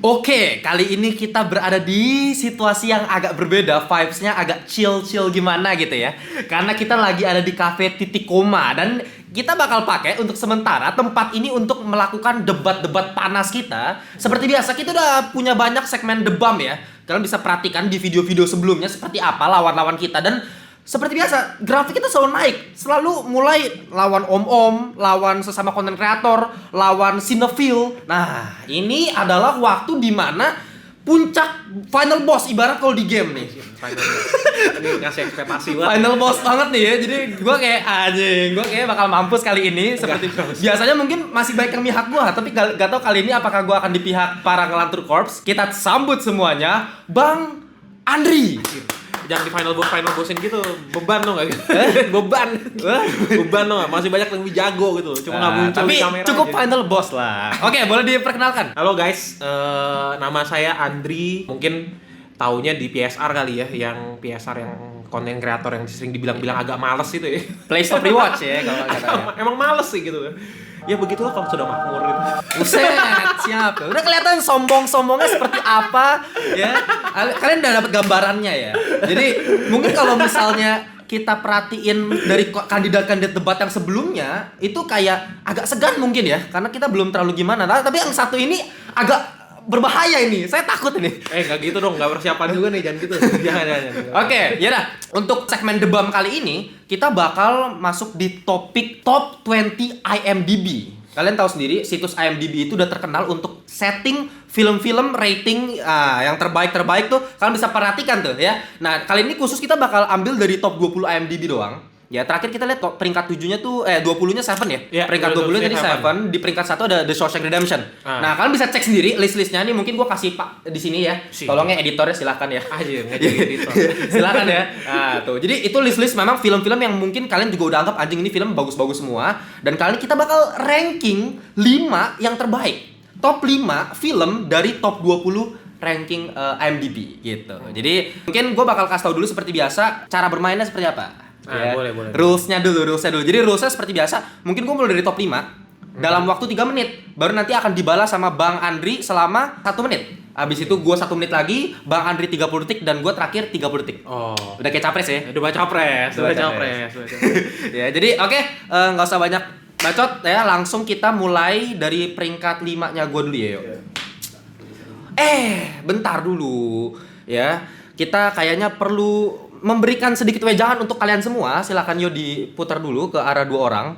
Oke, kali ini kita berada di situasi yang agak berbeda, vibes-nya agak chill-chill gimana gitu ya. Karena kita lagi ada di cafe Titik Koma dan kita bakal pakai untuk sementara tempat ini untuk melakukan debat-debat panas kita. Seperti biasa, kita udah punya banyak segmen debam ya. Kalian bisa perhatikan di video-video sebelumnya seperti apa lawan-lawan kita. Dan seperti biasa, grafik kita selalu naik. Selalu mulai lawan om-om, lawan sesama konten kreator, lawan sinefil. Nah, ini adalah waktu dimana puncak final boss ibarat kalau di game nih. Ini ngasih ekspektasi banget. Final boss banget nih ya. Jadi gue kayak anjing, gue kayak bakal mampus kali ini. Seperti biasanya mungkin masih baik yang pihak gue, tapi gak tahu kali ini apakah gue akan di pihak para ngelantur corps. Kita sambut semuanya, Bang Andri. Jangan di final bossin gitu, beban dong gak gitu? beban dong, masih banyak yang lebih jago gitu, cuma nggak muncul tapi di kamera cukup aja. final boss lah. Oke, boleh diperkenalkan. Halo guys, nama saya Andri, mungkin taunya di PSR kali ya, yang PSR yang konten kreator yang sering dibilang agak males itu ya. Play Stop Rewatch ya kalau katanya. Emang males sih gitu. Ya begitulah kalau sudah makmur gitu. Buset, siap. Udah kelihatan sombong-sombongnya seperti apa ya. Kalian udah dapat gambarannya ya. Jadi mungkin kalau misalnya kita perhatiin dari kandidat-kandidat debat yang sebelumnya itu kayak agak segan mungkin ya, karena kita belum terlalu gimana. Tapi yang satu ini agak berbahaya ini. Saya takut ini. Gak gitu dong, gak persiapan juga nih, jangan gitu. Jangan. Oke, yaudah. Untuk segmen debam kali ini, kita bakal masuk di topik Top 20 IMDb. Kalian tahu sendiri, situs IMDb itu udah terkenal untuk setting film-film rating yang terbaik-terbaik tuh. Kalian bisa perhatikan tuh ya. Nah, kali ini khusus kita bakal ambil dari top 20 IMDb doang. Ya, terakhir kita lihat kok peringkat 7-nya tuh 20-nya 7 ya. Ya, Peringkat 20-nya tadi 7, di peringkat 1 ada The Shawshank Redemption. Nah, kalian bisa cek sendiri list-listnya nih, mungkin gua kasih Pak di sini ya. Tolongnya editornya silakan ya. Editor. Silakan ya. Nah, tuh. Jadi itu list-list memang film-film yang mungkin kalian juga udah anggap anjing ini film bagus-bagus semua, dan kali ini kita bakal ranking 5 yang terbaik. Top 5 film dari top 20 ranking IMDb gitu. Jadi mungkin gua bakal kasih tahu dulu seperti biasa cara bermainnya seperti apa. Ya. Boleh. Rulesnya dulu. Jadi rulesnya seperti biasa. Mungkin gue mulai dari top 5 dalam waktu 3 menit. Baru nanti akan dibalas sama Bang Andri selama 1 menit. Habis itu gue 1 menit lagi, Bang Andri 30 detik, dan gue terakhir 30 detik. Oh. Udah kayak capres ya? Udah baca pres. Ya, jadi oke, nggak usah banyak bacot ya. Langsung kita mulai dari peringkat 5-nya gue dulu ya, yuk. Bentar dulu ya. Kita kayaknya perlu memberikan sedikit wejangan untuk kalian semua. Silakan yuk diputar dulu ke arah 2 orang.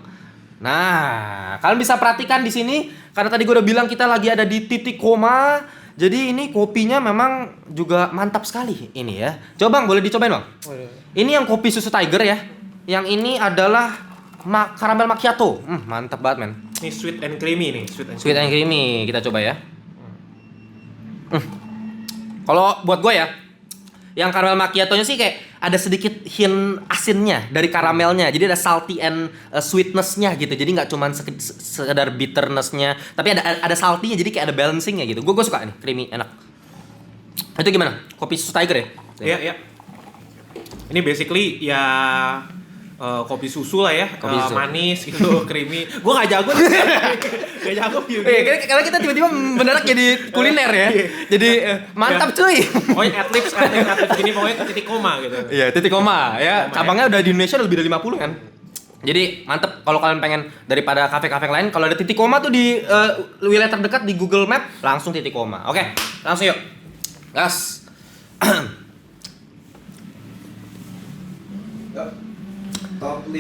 Nah, kalian bisa perhatikan di sini karena tadi gue udah bilang kita lagi ada di Titik Koma. Jadi ini kopinya memang juga mantap sekali ini ya. Coba Bang, boleh dicobain Bang? Ini yang kopi susu Tiger ya. Yang ini adalah caramel macchiato. Mantap banget men. Ini sweet and creamy nih, Sweet and creamy, kita coba ya. Kalau buat gue ya, yang caramel macchiato-nya sih kayak ada sedikit hint asinnya dari karamelnya. Jadi ada salty and sweetness-nya gitu. Jadi nggak cuma sekedar bitterness-nya, tapi ada salty-nya, jadi kayak ada balancing-nya gitu. Gue suka nih, creamy, enak. Itu gimana? Kopi susu Tiger ya? Iya. Ini basically ya kopi susu lah ya, Susu. manis gitu, creamy. Gue nggak jago nih. Nggak jago juga. Karena kita tiba-tiba mendadak jadi kuliner ya. Jadi mantap cuy. Pokoknya adlibs gini, pokoknya ke Titik Koma gitu. Iya, Titik Koma ya. Cabangnya udah di Indonesia lebih dari 50 kan. Jadi mantep kalau kalian pengen daripada kafe-kafe yang lain, kalau ada Titik Koma tuh di wilayah terdekat di Google Map, langsung Titik Koma. Oke, langsung yuk. Gas. Top 5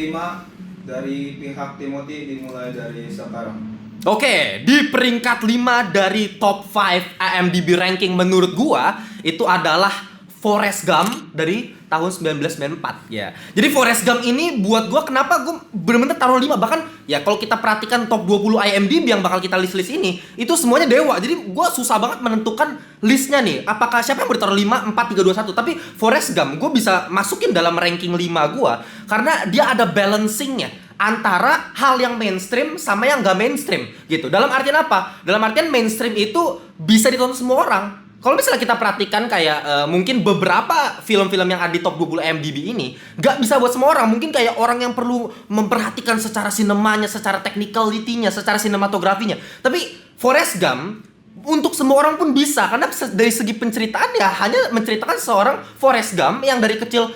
dari pihak Timothy dimulai dari sekarang. Oke, di peringkat 5 dari top 5 IMDb ranking menurut gua itu adalah Forrest Gump dari tahun 1994 ya. Jadi Forrest Gump ini buat gua kenapa gua bener-bener taruh 5, bahkan ya kalau kita perhatikan top 20 IMDb yang bakal kita list ini itu semuanya dewa. Jadi gua susah banget menentukan listnya nih. Apakah siapa yang bertaruh 5, 4, 3, 2, 1. Tapi Forrest Gump gua bisa masukin dalam ranking 5 gua karena dia ada balancingnya antara hal yang mainstream sama yang gak mainstream gitu. Dalam artian apa? Dalam artian mainstream itu bisa ditonton semua orang. Kalau misalnya kita perhatikan kayak mungkin beberapa film-film yang ada di top 20 IMDb ini gak bisa buat semua orang. Mungkin kayak orang yang perlu memperhatikan secara sinemanya, secara technicality-nya, secara sinematografinya. Tapi Forrest Gump untuk semua orang pun bisa, karena dari segi penceritaan ya hanya menceritakan seorang Forrest Gump yang dari kecil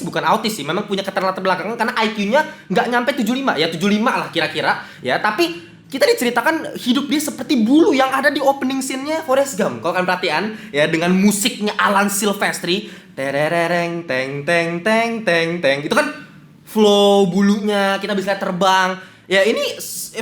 bukan autis sih, memang punya keterlambatan belakangan karena IQ-nya nggak nyampe 75 ya, 75 lah kira-kira ya, tapi kita diceritakan hidup dia seperti bulu yang ada di opening scene-nya Forrest Gump. Kalau kalian perhatian ya, dengan musiknya Alan Silvestri, terereng teng teng teng teng teng, itu kan flow bulunya, kita bisa lihat terbang. Ya ini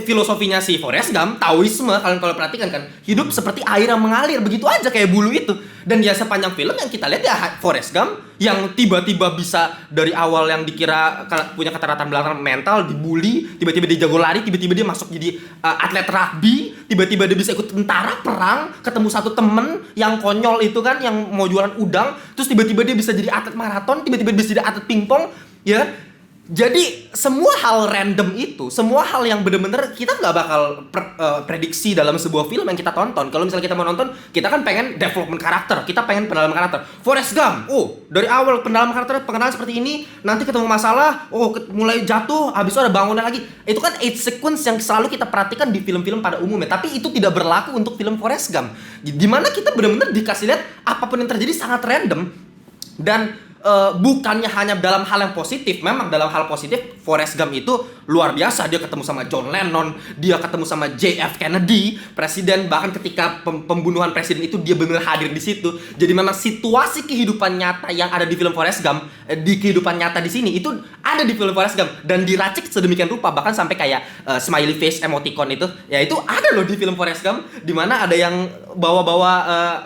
filosofinya si Forrest Gump, Taoisme, kalian kalau perhatikan kan, hidup seperti air yang mengalir, begitu aja kayak bulu itu. Dan ya sepanjang film yang kita lihat ya Forrest Gump yang tiba-tiba bisa dari awal yang dikira punya keterlambatan belakang mental, dibully, tiba-tiba dia jago lari, tiba-tiba dia masuk jadi atlet rugby, tiba-tiba dia bisa ikut tentara, perang, ketemu satu temen yang konyol itu kan, yang mau jualan udang, terus tiba-tiba dia bisa jadi atlet maraton, tiba-tiba bisa jadi atlet pingpong, ya. Jadi semua hal random itu, semua hal yang bener-bener kita nggak bakal prediksi dalam sebuah film yang kita tonton. Kalau misalnya kita mau nonton, kita kan pengen development karakter, kita pengen pendalaman karakter. Forrest Gump, dari awal pendalaman karakter, pengenalan seperti ini, nanti ketemu masalah, mulai jatuh, habis itu ada bangunan lagi. Itu kan 8 sequence yang selalu kita perhatikan di film-film pada umumnya. Tapi itu tidak berlaku untuk film Forrest Gump, dimana kita bener-bener dikasih lihat apapun yang terjadi sangat random. Dan bukannya hanya dalam hal yang positif, memang dalam hal positif Forrest Gump itu luar biasa. Dia ketemu sama John Lennon, dia ketemu sama JF Kennedy, presiden, bahkan ketika pembunuhan presiden itu dia benar hadir di situ. Jadi memang situasi kehidupan nyata yang ada di film Forrest Gump, di kehidupan nyata di sini itu ada di film Forrest Gump dan diracik sedemikian rupa, bahkan sampai kayak smiley face emoticon itu, ya itu ada loh di film Forrest Gump, dimana ada yang bawa-bawa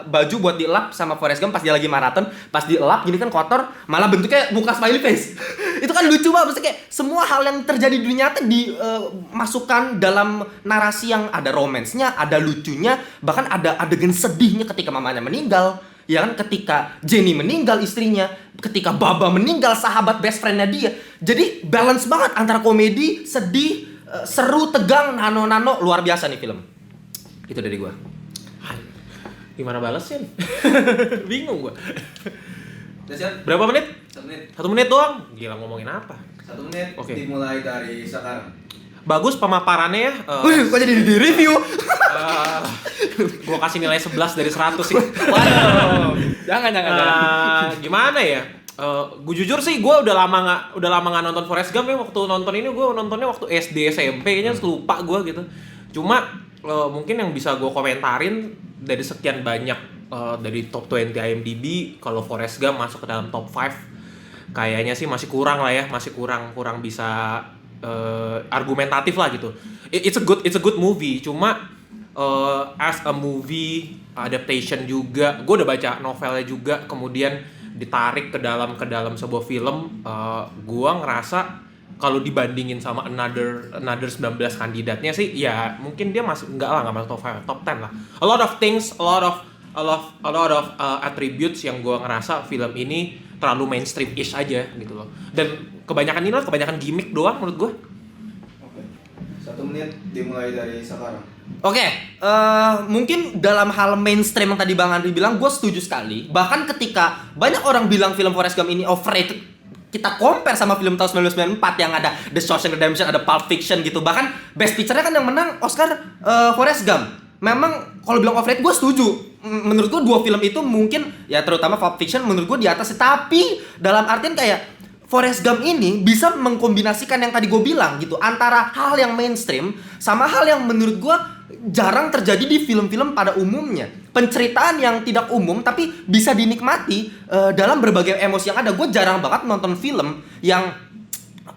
baju buat dielap sama Forrest Gump pas dia lagi maraton, pas dielap gini kan kotor, malah bentuknya muka smiley face. Itu kan lucu banget, maksudnya kayak semua hal yang terjadi di dunia nyata dimasukkan dalam narasi yang ada romansnya, ada lucunya, bahkan ada adegan sedihnya ketika mamanya meninggal, ya kan, ketika Jenny meninggal istrinya, ketika Baba meninggal sahabat best friend-nya dia. Jadi balance banget antara komedi, sedih, seru, tegang, nano-nano, luar biasa nih film. Itu dari gua. Gimana balesnya? Bingung gua. Udah siap? Berapa menit? 1 menit. 1 menit doang? Gila, ngomongin apa? 1 menit. Oke. Dimulai dari sekarang. Bagus pemaparannya ya. Wih, kok jadi di review? Gua kasih nilai 11 dari 100 sih. Waduh. Jangan. Gimana ya? Gue jujur sih, gue udah lama nggak nonton Forrest Gump ya. Waktu nonton ini gue nontonnya waktu SD SMP, kayaknya lupa gue gitu. Cuma mungkin yang bisa gue komentarin dari sekian banyak dari top 20 IMDb, kalau Forrest Gump masuk ke dalam top 5 kayaknya sih masih kurang lah ya, masih kurang bisa argumentatif lah gitu. It's a good movie, cuma as a movie adaptation juga, gue udah baca novelnya juga, kemudian ditarik ke dalam sebuah film, gue ngerasa kalau dibandingin sama another 19 kandidatnya sih, ya mungkin dia masuk nggak masuk top 5, top 10 lah. A lot of things, a lot of attributes yang gue ngerasa film ini terlalu mainstream-ish aja gitu loh. Dan kebanyakan gimmick doang menurut gue. Oke. 1 menit dimulai dari sekarang. Oke, mungkin dalam hal mainstream yang tadi Bang Andri bilang, gue setuju sekali. Bahkan ketika banyak orang bilang film Forrest Gump ini overrated, kita compare sama film tahun 1994 yang ada The Shawshank Redemption, ada Pulp Fiction gitu. Bahkan Best Picture-nya kan yang menang Oscar Forrest Gump. Memang kalau bilang overrated gue setuju. Menurut gue dua film itu mungkin, ya terutama Pulp Fiction menurut gue di atas. Tapi dalam artian kayak Forrest Gump ini bisa mengkombinasikan yang tadi gue bilang gitu, antara hal yang mainstream sama hal yang menurut gue jarang terjadi di film-film pada umumnya. Penceritaan yang tidak umum tapi bisa dinikmati dalam berbagai emosi yang ada. Gue jarang banget nonton film yang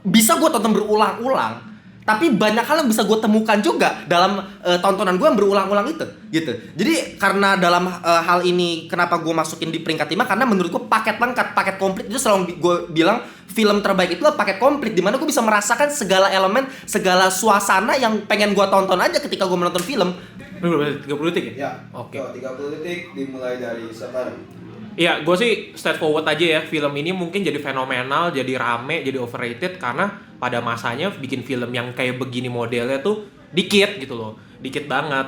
bisa gue tonton berulang-ulang, tapi banyak hal yang bisa gue temukan juga dalam tontonan gue yang berulang-ulang itu gitu. Jadi karena dalam hal ini kenapa gue masukin di peringkat 5, karena menurut gue paket lengkap, paket komplit. Itu selalu gue bilang film terbaik itu paket komplit, dimana gue bisa merasakan segala elemen, segala suasana yang pengen gue tonton aja ketika gue menonton film. 30 detik ya? Ya. Oke. 30 detik dimulai dari sekarang. Iya, gue sih straightforward aja ya. Film ini mungkin jadi fenomenal, jadi rame, jadi overrated karena pada masanya bikin film yang kayak begini modelnya tuh dikit gitu loh. Dikit banget.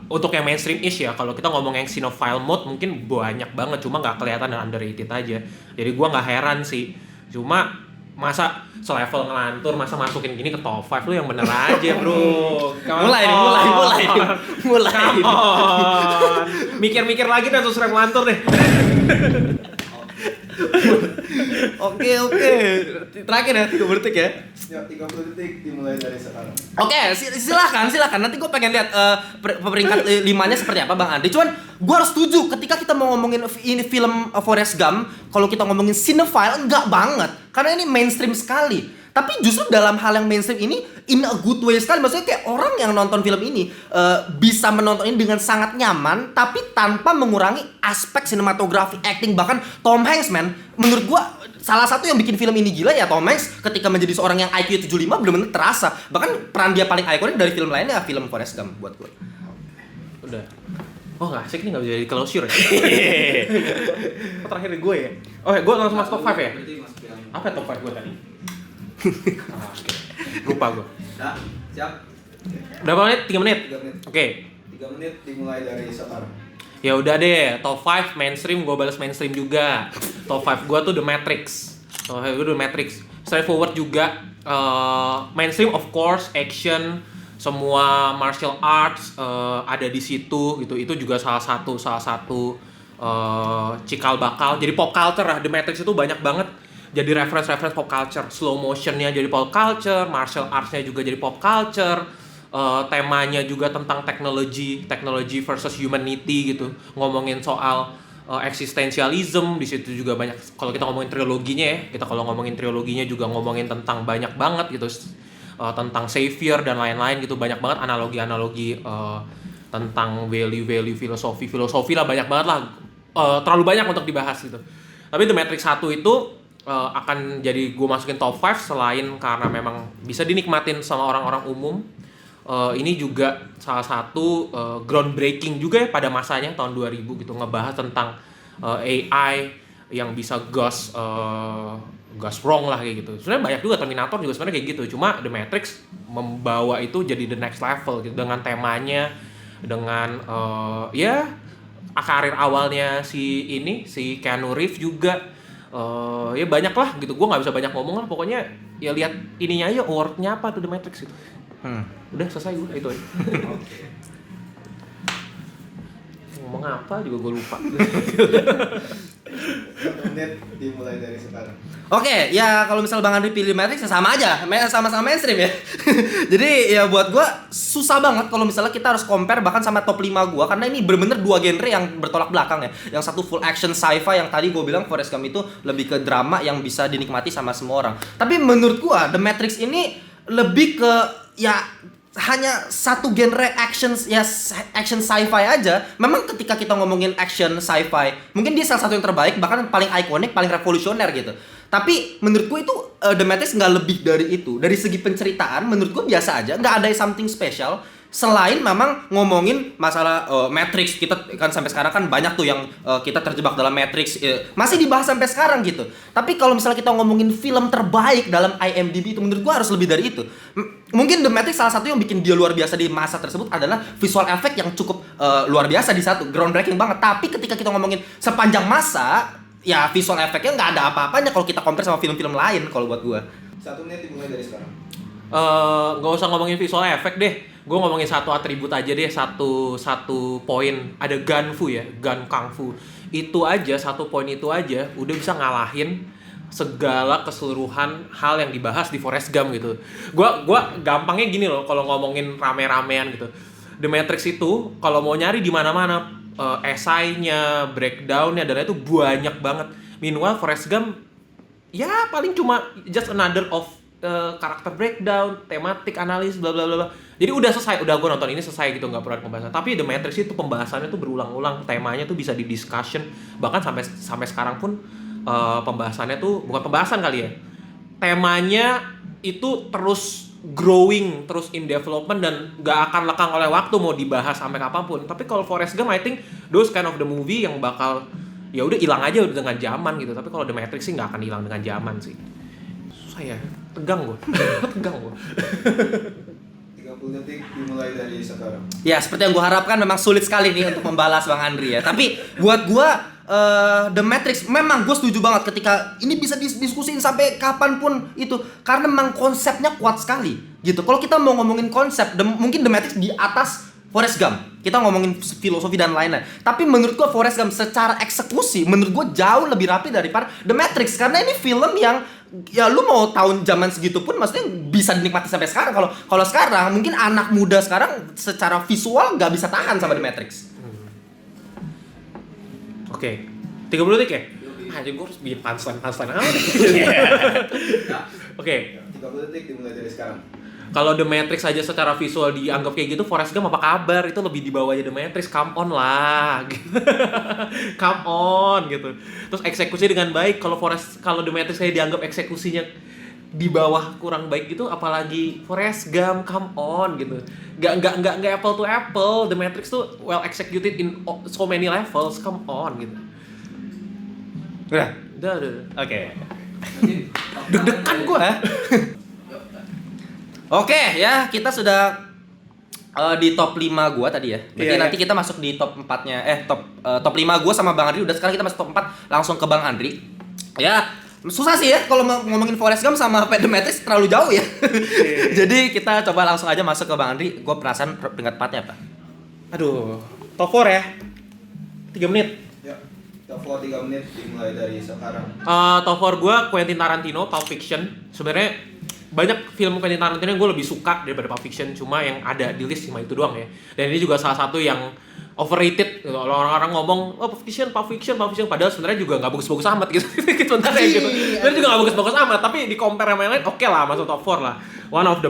Untuk yang mainstream-ish ya, kalau kita ngomong yang cinephile mode mungkin banyak banget, cuma nggak kelihatan dan underrated aja. Jadi gue nggak heran sih. Cuma Masa selevel ngelantur, masa masukin gini ke top 5 lu yang bener aja bro. Mulai. Come on. Mikir-mikir lagi dan terus ngelantur deh. Oke. Terakhir ya, 3 detik ya. Ya, 30 detik dimulai dari sekarang. Oke, silakan. Nanti gue pengen lihat peringkat 5-nya seperti apa Bang Andri. Cuman gue harus setuju ketika kita mau ngomongin ini film Forrest Gump, kalau kita ngomongin cinephile enggak banget. Karena ini mainstream sekali. Tapi justru dalam hal yang mainstream ini in a good way sekali. Maksudnya kayak orang yang nonton film ini bisa menonton ini dengan sangat nyaman, tapi tanpa mengurangi aspek sinematografi, acting. Bahkan Tom Hanks, man, menurut gua salah satu yang bikin film ini gila ya Tom Hanks ketika menjadi seorang yang IQ 75 benar-benar terasa. Bahkan peran dia paling ikonik dari film lainnya film Forrest Gump buat gua. Udah. Oh nggak asik nih, nggak bisa jadi closure ya? Oh, terakhir gue ya? Oh gue langsung masuk top 5 ya? Berarti masuk yang Apa top 5 gue tadi? Oke. Lupa gue. Nah, siap. Berapa menit? 3 menit? 3 menit. Oke. 3 menit dimulai dari sekarang. Ya udah deh, top 5 mainstream, gue balas mainstream juga. Top 5 gue tuh The Matrix. Top 5 gue The Matrix. Straightforward juga. Mainstream of course, action, semua martial arts ada di situ gitu. Itu juga salah satu cikal bakal. Jadi pop culture lah. The Matrix itu banyak banget. Jadi reference pop culture. Slow motionnya jadi pop culture, martial artsnya juga jadi pop culture. Temanya juga tentang teknologi versus humanity gitu, ngomongin soal eksistensialism. Di situ juga banyak. Kalau kita ngomongin triloginya juga ngomongin tentang banyak banget gitu, tentang savior dan lain-lain gitu, banyak banget analogi tentang value filosofi lah, banyak banget lah, terlalu banyak untuk dibahas gitu. Tapi The Matrix 1 itu akan jadi gue masukin top 5 selain karena memang bisa dinikmatin sama orang-orang umum. Ini juga salah satu groundbreaking juga ya pada masanya tahun 2000 gitu, ngebahas tentang AI yang bisa ghost wrong lah kayak gitu. Sebenarnya banyak juga, Terminator juga sebenarnya kayak gitu. Cuma The Matrix membawa itu jadi the next level gitu, dengan temanya, dengan karir awalnya si Keanu Reeves juga. Ya banyak lah gitu. Gue nggak bisa banyak ngomong lah. Pokoknya ya lihat ininya aja, award-nya apa tuh The Matrix itu. Udah selesai gue itu aja. Ngomong apa juga gue lupa. 1 menit dimulai dari sekarang. Oke, ya kalau misal Bang Andri pilih Matrix ya sama aja, sama-sama mainstream ya. Jadi ya buat gua susah banget kalau misalnya kita harus compare bahkan sama top 5 gua, karena ini bener-bener dua genre yang bertolak belakang ya. Yang satu full action sci-fi, yang tadi gua bilang Forrest Gump itu lebih ke drama yang bisa dinikmati sama semua orang. Tapi menurut gua The Matrix ini lebih ke ya hanya satu genre action sci-fi aja. Memang ketika kita ngomongin action sci-fi, mungkin dia salah satu yang terbaik, bahkan paling ikonik, paling revolusioner gitu. Tapi menurut gue itu The Matrix nggak lebih dari itu. Dari segi penceritaan menurut gue biasa aja, nggak ada something special. Selain memang ngomongin masalah Matrix, kita kan sampai sekarang kan banyak tuh yang kita terjebak dalam Matrix, masih dibahas sampai sekarang gitu. Tapi kalau misalnya kita ngomongin film terbaik dalam IMDb itu menurut gua harus lebih dari itu. Mungkin The Matrix salah satu yang bikin dia luar biasa di masa tersebut adalah visual effect yang cukup luar biasa di satu, groundbreaking banget. Tapi ketika kita ngomongin sepanjang masa, ya visual effectnya nggak ada apa-apanya kalau kita compare sama film-film lain kalau buat gua. 1 menit dimulai dari sekarang. Nggak usah ngomongin visual effect deh. Gue ngomongin satu atribut aja deh, satu poin. Ada gunfu ya, gun kungfu. Itu aja, satu poin itu aja udah bisa ngalahin segala keseluruhan hal yang dibahas di Forrest Gump gitu. Gua gampangnya gini loh, kalau ngomongin rame-ramean gitu. The Matrix itu kalau mau nyari di mana-mana, esainya, breakdownnya dan itu banyak banget. Meanwhile Forrest Gump ya paling cuma just another of karakter breakdown, tematik analis, bla bla bla. Jadi udah selesai, udah gue nonton ini selesai gitu, nggak perlu ada pembahasan. Tapi The Matrix itu pembahasannya tuh berulang-ulang, temanya tuh bisa di discussion, bahkan sampai sekarang pun pembahasannya tuh bukan pembahasan kali ya. Temanya itu terus growing, terus in development dan nggak akan lekang oleh waktu mau dibahas sampai kapanpun. Tapi kalau Forrest Gump, I think those kind of the movie yang bakal ya udah hilang aja udah dengan zaman gitu. Tapi kalau The Matrix sih nggak akan hilang dengan zaman sih. Saya tegang gue. 30 detik dimulai dari sekarang. Ya seperti yang gue harapkan, memang sulit sekali nih untuk membalas Bang Andri ya. Tapi buat gue The Matrix memang gue setuju banget ketika ini bisa diskusiin sampai kapanpun itu karena memang konsepnya kuat sekali gitu. Kalau kita mau ngomongin konsep, mungkin The Matrix di atas Forrest Gump. Kita ngomongin filosofi dan lain-lain. Tapi menurut gue Forrest Gump secara eksekusi menurut gue jauh lebih rapi daripada The Matrix karena ini film yang ya lu mau tahun zaman segitu pun maksudnya bisa dinikmati sampai sekarang. Kalau sekarang mungkin anak muda sekarang secara visual nggak bisa tahan sama The Matrix. Oke. 30 detik ya? Anjir gue harus bikin punchline apa deh. Oke. 30 detik dimulai dari sekarang. Kalau The Matrix aja secara visual dianggap kayak gitu, Forrest Gump apa kabar? Itu lebih di bawah aja The Matrix, come on lah. Come on gitu. Terus eksekusi dengan baik. Kalau The Matrix saya dianggap eksekusinya di bawah kurang baik gitu, apalagi Forrest Gump, come on gitu. Nggak apple to apple. The Matrix tuh well executed in so many levels, come on gitu. Udah. Oke. Deg-degan gua. Oke ya, kita sudah di top 5 gua tadi ya. Berarti nanti kita masuk di top 4-nya. Top 5 gua sama Bang Andri. Udah sekarang kita masuk top 4 langsung ke Bang Andri. Ya, susah sih ya kalau ngomongin Forrest Gump sama The Matrix terlalu jauh ya. Jadi kita coba langsung aja masuk ke Bang Andri. Gua perasaan peringkat 4-nya apa? Aduh, top 4 ya. 3 menit. Ya, top 4 3 menit dimulai dari sekarang. Top 4 gue Quentin Tarantino, Pulp Fiction. Sebenarnya banyak film Quentin Tarantino yang gue lebih suka daripada Pulp Fiction, cuma yang ada di list cuma itu doang ya. Dan ini juga salah satu yang overrated. Orang-orang ngomong, oh Pulp Fiction, padahal sebenarnya juga nggak bagus-bagus amat gitu. Sebenarnya gitu. Sebenarnya juga nggak bagus-bagus amat, tapi di compare sama yang lain, oke lah masuk top 4 lah. One of the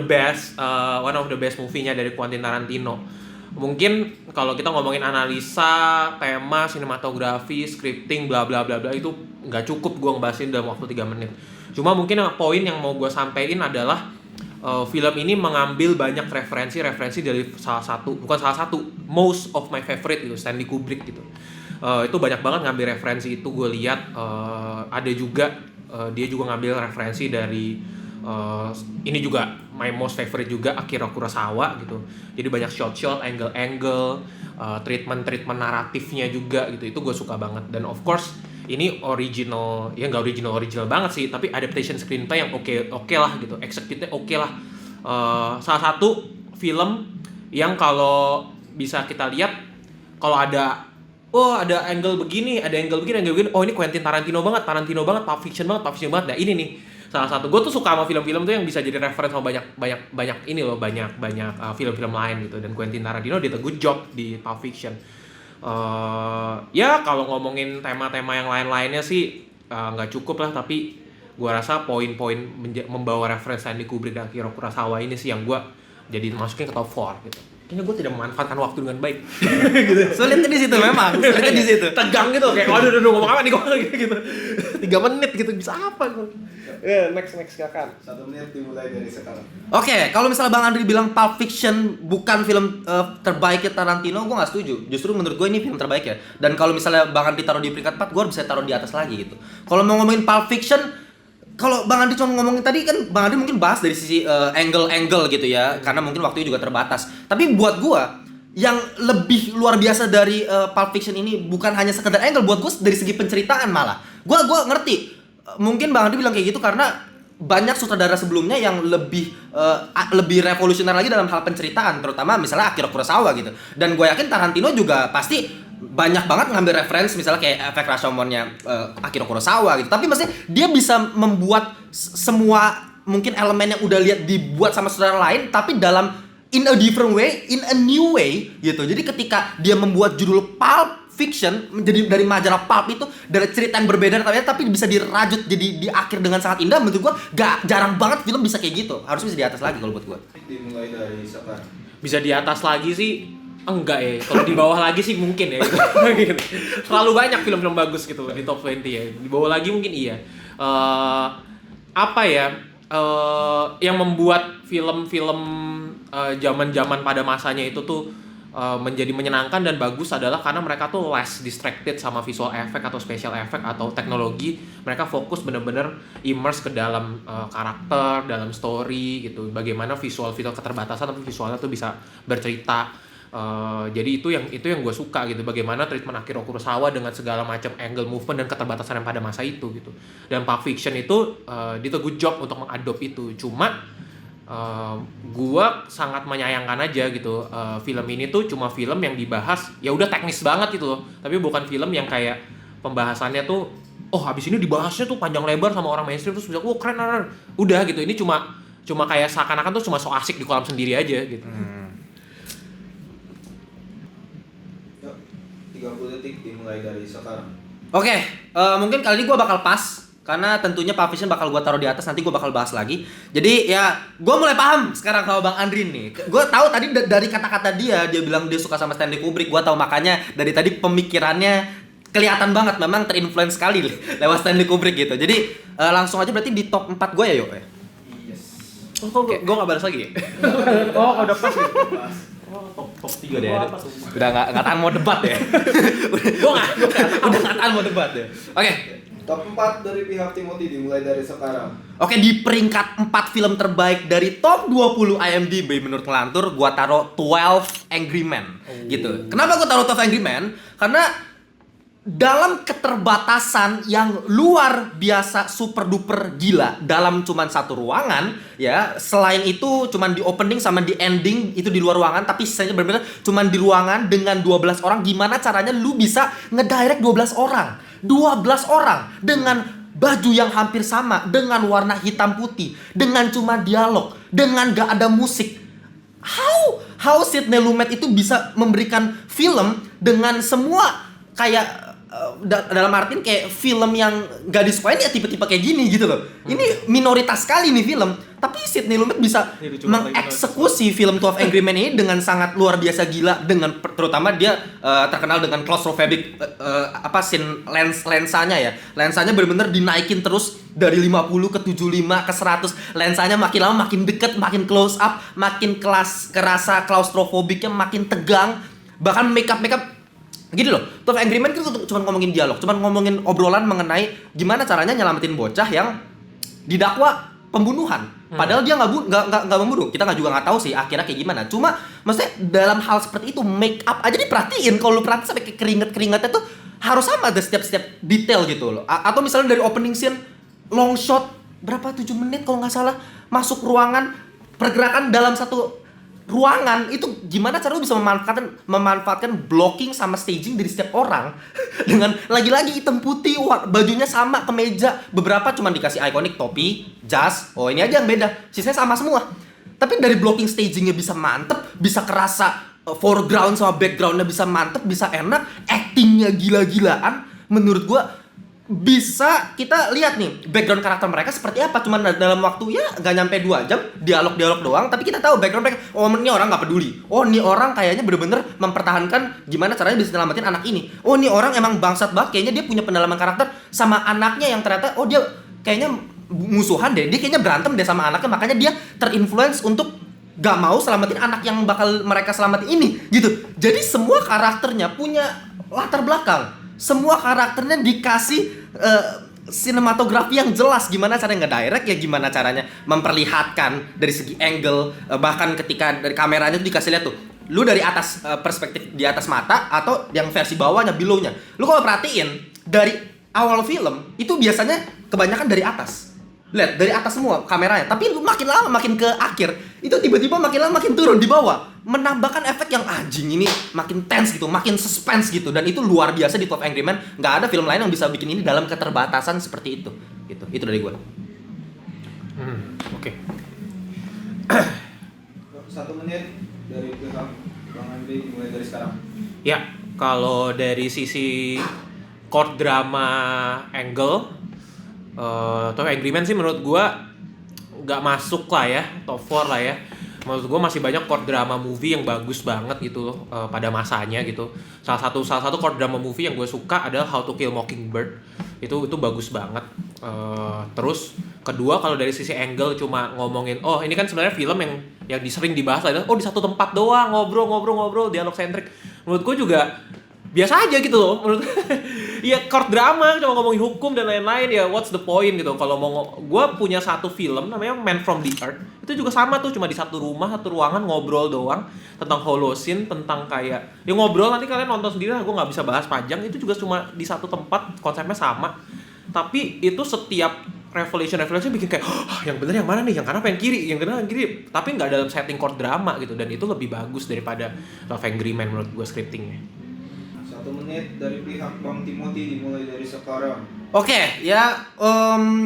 best movie-nya dari Quentin Tarantino. Mungkin kalau kita ngomongin analisa, tema, sinematografi, scripting, bla bla bla bla itu nggak cukup gue ngebahasin dalam waktu 3 menit. Cuma mungkin poin yang mau gue sampein adalah film ini mengambil banyak referensi dari most of my favorite gitu, Stanley Kubrick gitu. Itu banyak banget ngambil referensi itu gue lihat. Ada juga dia juga ngambil referensi dari ini juga my most favorite juga Akira Kurosawa gitu. Jadi banyak shot, angle, treatment naratifnya juga gitu. Itu gue suka banget. Dan of course ini original, ya nggak original banget sih, tapi adaptation screenplay yang oke lah gitu, execute-nya oke lah. Salah satu film yang kalau bisa kita lihat, kalau ada angle begini, oh ini Quentin Tarantino banget, Pulp Fiction banget. Nah ini nih salah satu, gue tuh suka sama film-film tuh yang bisa jadi reference sama banyak film-film lain gitu. Dan Quentin Tarantino did a good job di Pulp Fiction. Ya kalau ngomongin tema-tema yang lain-lainnya sih nggak cukup lah, tapi gue rasa poin-poin membawa referensi Stanley Kubrick dan Akira Kurosawa ini sih yang gue jadi masukin ke top 4 gitu. Kayaknya gue tidak memanfaatkan waktu dengan baik. Gitu. Sulitnya di situ memang, sulitnya di situ. Tegang gitu kayak waduh ngomong apa nih gue gitu. 3 menit gitu bisa apa gue. Next kakak. 1 menit dimulai dari sekarang. Oke, kalau misalnya Bang Andri bilang Pulp Fiction bukan film terbaiknya Tarantino, gue nggak setuju. Justru menurut gue ini film terbaik ya. Dan kalau misalnya Bang Andri taruh di peringkat 4, gue harus bisa taruh di atas lagi gitu. Kalau mau ngomongin Pulp Fiction, kalau Bang Andri cuma ngomongin tadi kan Bang Andri mungkin bahas dari sisi angle gitu ya, karena mungkin waktunya juga terbatas. Tapi buat gue yang lebih luar biasa dari Pulp Fiction ini bukan hanya sekedar angle, buat gue dari segi penceritaan malah. Gue ngerti. Mungkin Bang Andri bilang kayak gitu karena banyak sutradara sebelumnya yang lebih revolusioner lagi dalam hal penceritaan, terutama misalnya Akira Kurosawa gitu. Dan gue yakin Tarantino juga pasti banyak banget ngambil referensi misalnya kayak efek Rashomonnya Akira Kurosawa gitu. Tapi maksudnya dia bisa membuat semua mungkin elemen yang udah lihat dibuat sama sutradara lain, tapi dalam in a different way, in a new way gitu. Jadi ketika dia membuat judul Pulp Fiction menjadi dari majalah Pulp itu dari cerita yang berbeda tapi bisa dirajut jadi di akhir dengan sangat indah, menurut gua jarang banget film bisa kayak gitu. Harus bisa di atas lagi kalau buat gua. Dimulai dari sekarang. Bisa di atas lagi sih enggak ya. Kalau di bawah lagi sih mungkin ya gitu. Terlalu banyak film-film bagus gitu di top 20 ya. Di bawah lagi mungkin iya. Yang membuat film-film zaman-zaman pada masanya itu tuh menjadi menyenangkan dan bagus adalah karena mereka tuh less distracted sama visual effect atau special effect atau teknologi. Mereka fokus bener-bener immerse ke dalam karakter, dalam story gitu. Bagaimana visual keterbatasan tapi visualnya tuh bisa bercerita. Jadi itu yang gue suka gitu, bagaimana treatment Akira Kurosawa dengan segala macam angle movement dan keterbatasan yang pada masa itu gitu. Dan Pulp Fiction itu did a good job untuk mengadop itu. Cuma gue sangat menyayangkan aja gitu, film ini tuh cuma film yang dibahas ya udah teknis banget gitu loh, tapi bukan film yang kayak pembahasannya tuh habis ini dibahasnya tuh panjang lebar sama orang mainstream terus bisa keren, udah gitu. Ini cuma kayak seakan-akan tuh cuma so asik di kolam sendiri aja gitu. 30 detik dimulai dari sekarang. Oke, mungkin kali ini gue bakal pas karena tentunya Pulp Fiction bakal gue taruh di atas, nanti gue bakal bahas lagi. Jadi ya gue mulai paham sekarang sama Bang Andrin nih. Gue tahu tadi dari kata-kata dia bilang dia suka sama Stanley Kubrick. Gue tahu makanya dari tadi pemikirannya kelihatan banget memang terinfluence sekali lewat Stanley Kubrick gitu. Jadi langsung aja berarti di top 4 gue ya, Yo. Yes. Kok gue gak balas lagi ya? Udah pas gitu. Top 3 deh. Udah nggak tahan mau debat ya. udah nggak tahan mau debat ya. Oke. Top 4 dari pihak Timothy dimulai dari sekarang. Oke, di peringkat 4 film terbaik dari top 20 IMDb menurut Ngelantur, gua taruh 12 Angry Men gitu. Kenapa gua taruh 12 Angry Men? Karena dalam keterbatasan yang luar biasa super duper gila dalam cuman satu ruangan ya, selain itu cuman di opening sama di ending itu di luar ruangan, tapi sisanya benar-benar cuman di ruangan dengan 12 orang. Gimana caranya lu bisa ngedirect 12 orang dengan baju yang hampir sama, dengan warna hitam putih, dengan cuma dialog, dengan gak ada musik. How Sidney Lumet itu bisa memberikan film dengan semua kayak dalam artian kayak film yang gak disukain ya tipe-tipe kayak gini gitu loh. Ini minoritas sekali nih film, tapi Sidney Lumet bisa mengeksekusi film 12 Angry Men ini dengan sangat luar biasa gila, dengan terutama dia terkenal dengan claustrophobic scene lensanya ya. Lensanya benar-benar dinaikin terus dari 50 ke 75 ke 100. Lensanya makin lama makin deket, makin close up, makin kerasa claustrophobicnya makin tegang. Bahkan make up gini loh, 12 Angry Men itu cuma ngomongin dialog, cuma ngomongin obrolan mengenai gimana caranya nyelamatin bocah yang didakwa pembunuhan. Padahal dia nggak membunuh. Kita nggak tahu sih akhirnya kayak gimana. Cuma maksudnya dalam hal seperti itu make up aja diperhatiin. Kalau lu perhatiin sampai keringetnya tuh harus sama ada setiap detail gitu loh. Atau misalnya dari opening scene long shot berapa 7 menit kalau nggak salah masuk ruangan, pergerakan dalam satu ruangan itu gimana cara lu bisa memanfaatkan blocking sama staging dari setiap orang dengan lagi-lagi hitam putih, bajunya sama, kemeja, beberapa cuma dikasih ikonik topi, jas, ini aja yang beda, sisanya sama semua. Tapi dari blocking stagingnya bisa mantep, bisa kerasa foreground sama backgroundnya bisa mantep, bisa enak, actingnya gila-gilaan. Menurut gua bisa kita lihat nih background karakter mereka seperti apa, cuman dalam waktu ya nggak nyampe 2 jam dialog doang, tapi kita tahu background mereka. Ini orang nggak peduli, ini orang kayaknya bener-bener mempertahankan gimana caranya bisa nyelamatin anak ini. Ini orang emang bangsat banget, kayaknya dia punya pendalaman karakter sama anaknya yang ternyata dia kayaknya musuhan deh, dia kayaknya berantem deh sama anaknya, makanya dia terinfluence untuk gak mau selamatin anak yang bakal mereka selamatin ini gitu. Jadi semua karakternya punya latar belakang, semua karakternya dikasih sinematografi yang jelas, gimana caranya nge-direct ya, gimana caranya memperlihatkan dari segi angle, bahkan ketika dari kameranya tuh dikasih lihat tuh, lu dari atas perspektif di atas mata atau yang versi bawahnya, below-nya. Lu kalau perhatiin dari awal film itu biasanya kebanyakan dari atas. Lihat dari atas semua kameranya, tapi lu makin lama makin ke akhir itu tiba-tiba makin lama makin turun di bawah, menambahkan efek yang anjing ini makin tense gitu, makin suspense gitu, dan itu luar biasa di 12 Angry Men. Nggak ada film lain yang bisa bikin ini dalam keterbatasan seperti itu gitu. Itu dari gue. Oke. 1 menit dari pihak Bang Andri mulai dari sekarang. Ya, kalau dari sisi court drama angle, Top Angry Men sih menurut gua nggak masuk lah ya, top 4 lah ya. Menurut gua masih banyak court drama movie yang bagus banget gitu pada masanya gitu. Salah satu court drama movie yang gue suka adalah How to Kill Mockingbird. Itu bagus banget. Terus kedua, kalau dari sisi angle cuma ngomongin ini kan sebenarnya film yang sering dibahas adalah di satu tempat doang ngobrol dialog sentrik. Menurut gue juga biasa aja gitu loh menurut Ya court drama, cuma ngomongin hukum dan lain-lain ya. What's the point gitu? Kalau gue punya satu film namanya Man from the Earth. Itu juga sama tuh, cuma di satu rumah, satu ruangan ngobrol doang tentang Holocene, tentang kayak ya ngobrol, nanti kalian nonton sendiri lah. Gue nggak bisa bahas panjang. Itu juga cuma di satu tempat, konsepnya sama. Tapi itu setiap revelation bikin kayak yang bener yang mana nih, yang kanan apa yang kiri, yang kanan yang kiri, tapi nggak dalam setting court drama gitu, dan itu lebih bagus daripada Love Angry Man menurut gue scriptingnya. 1 menit dari pihak Bang Timothy dimulai dari sekarang. Oke, ya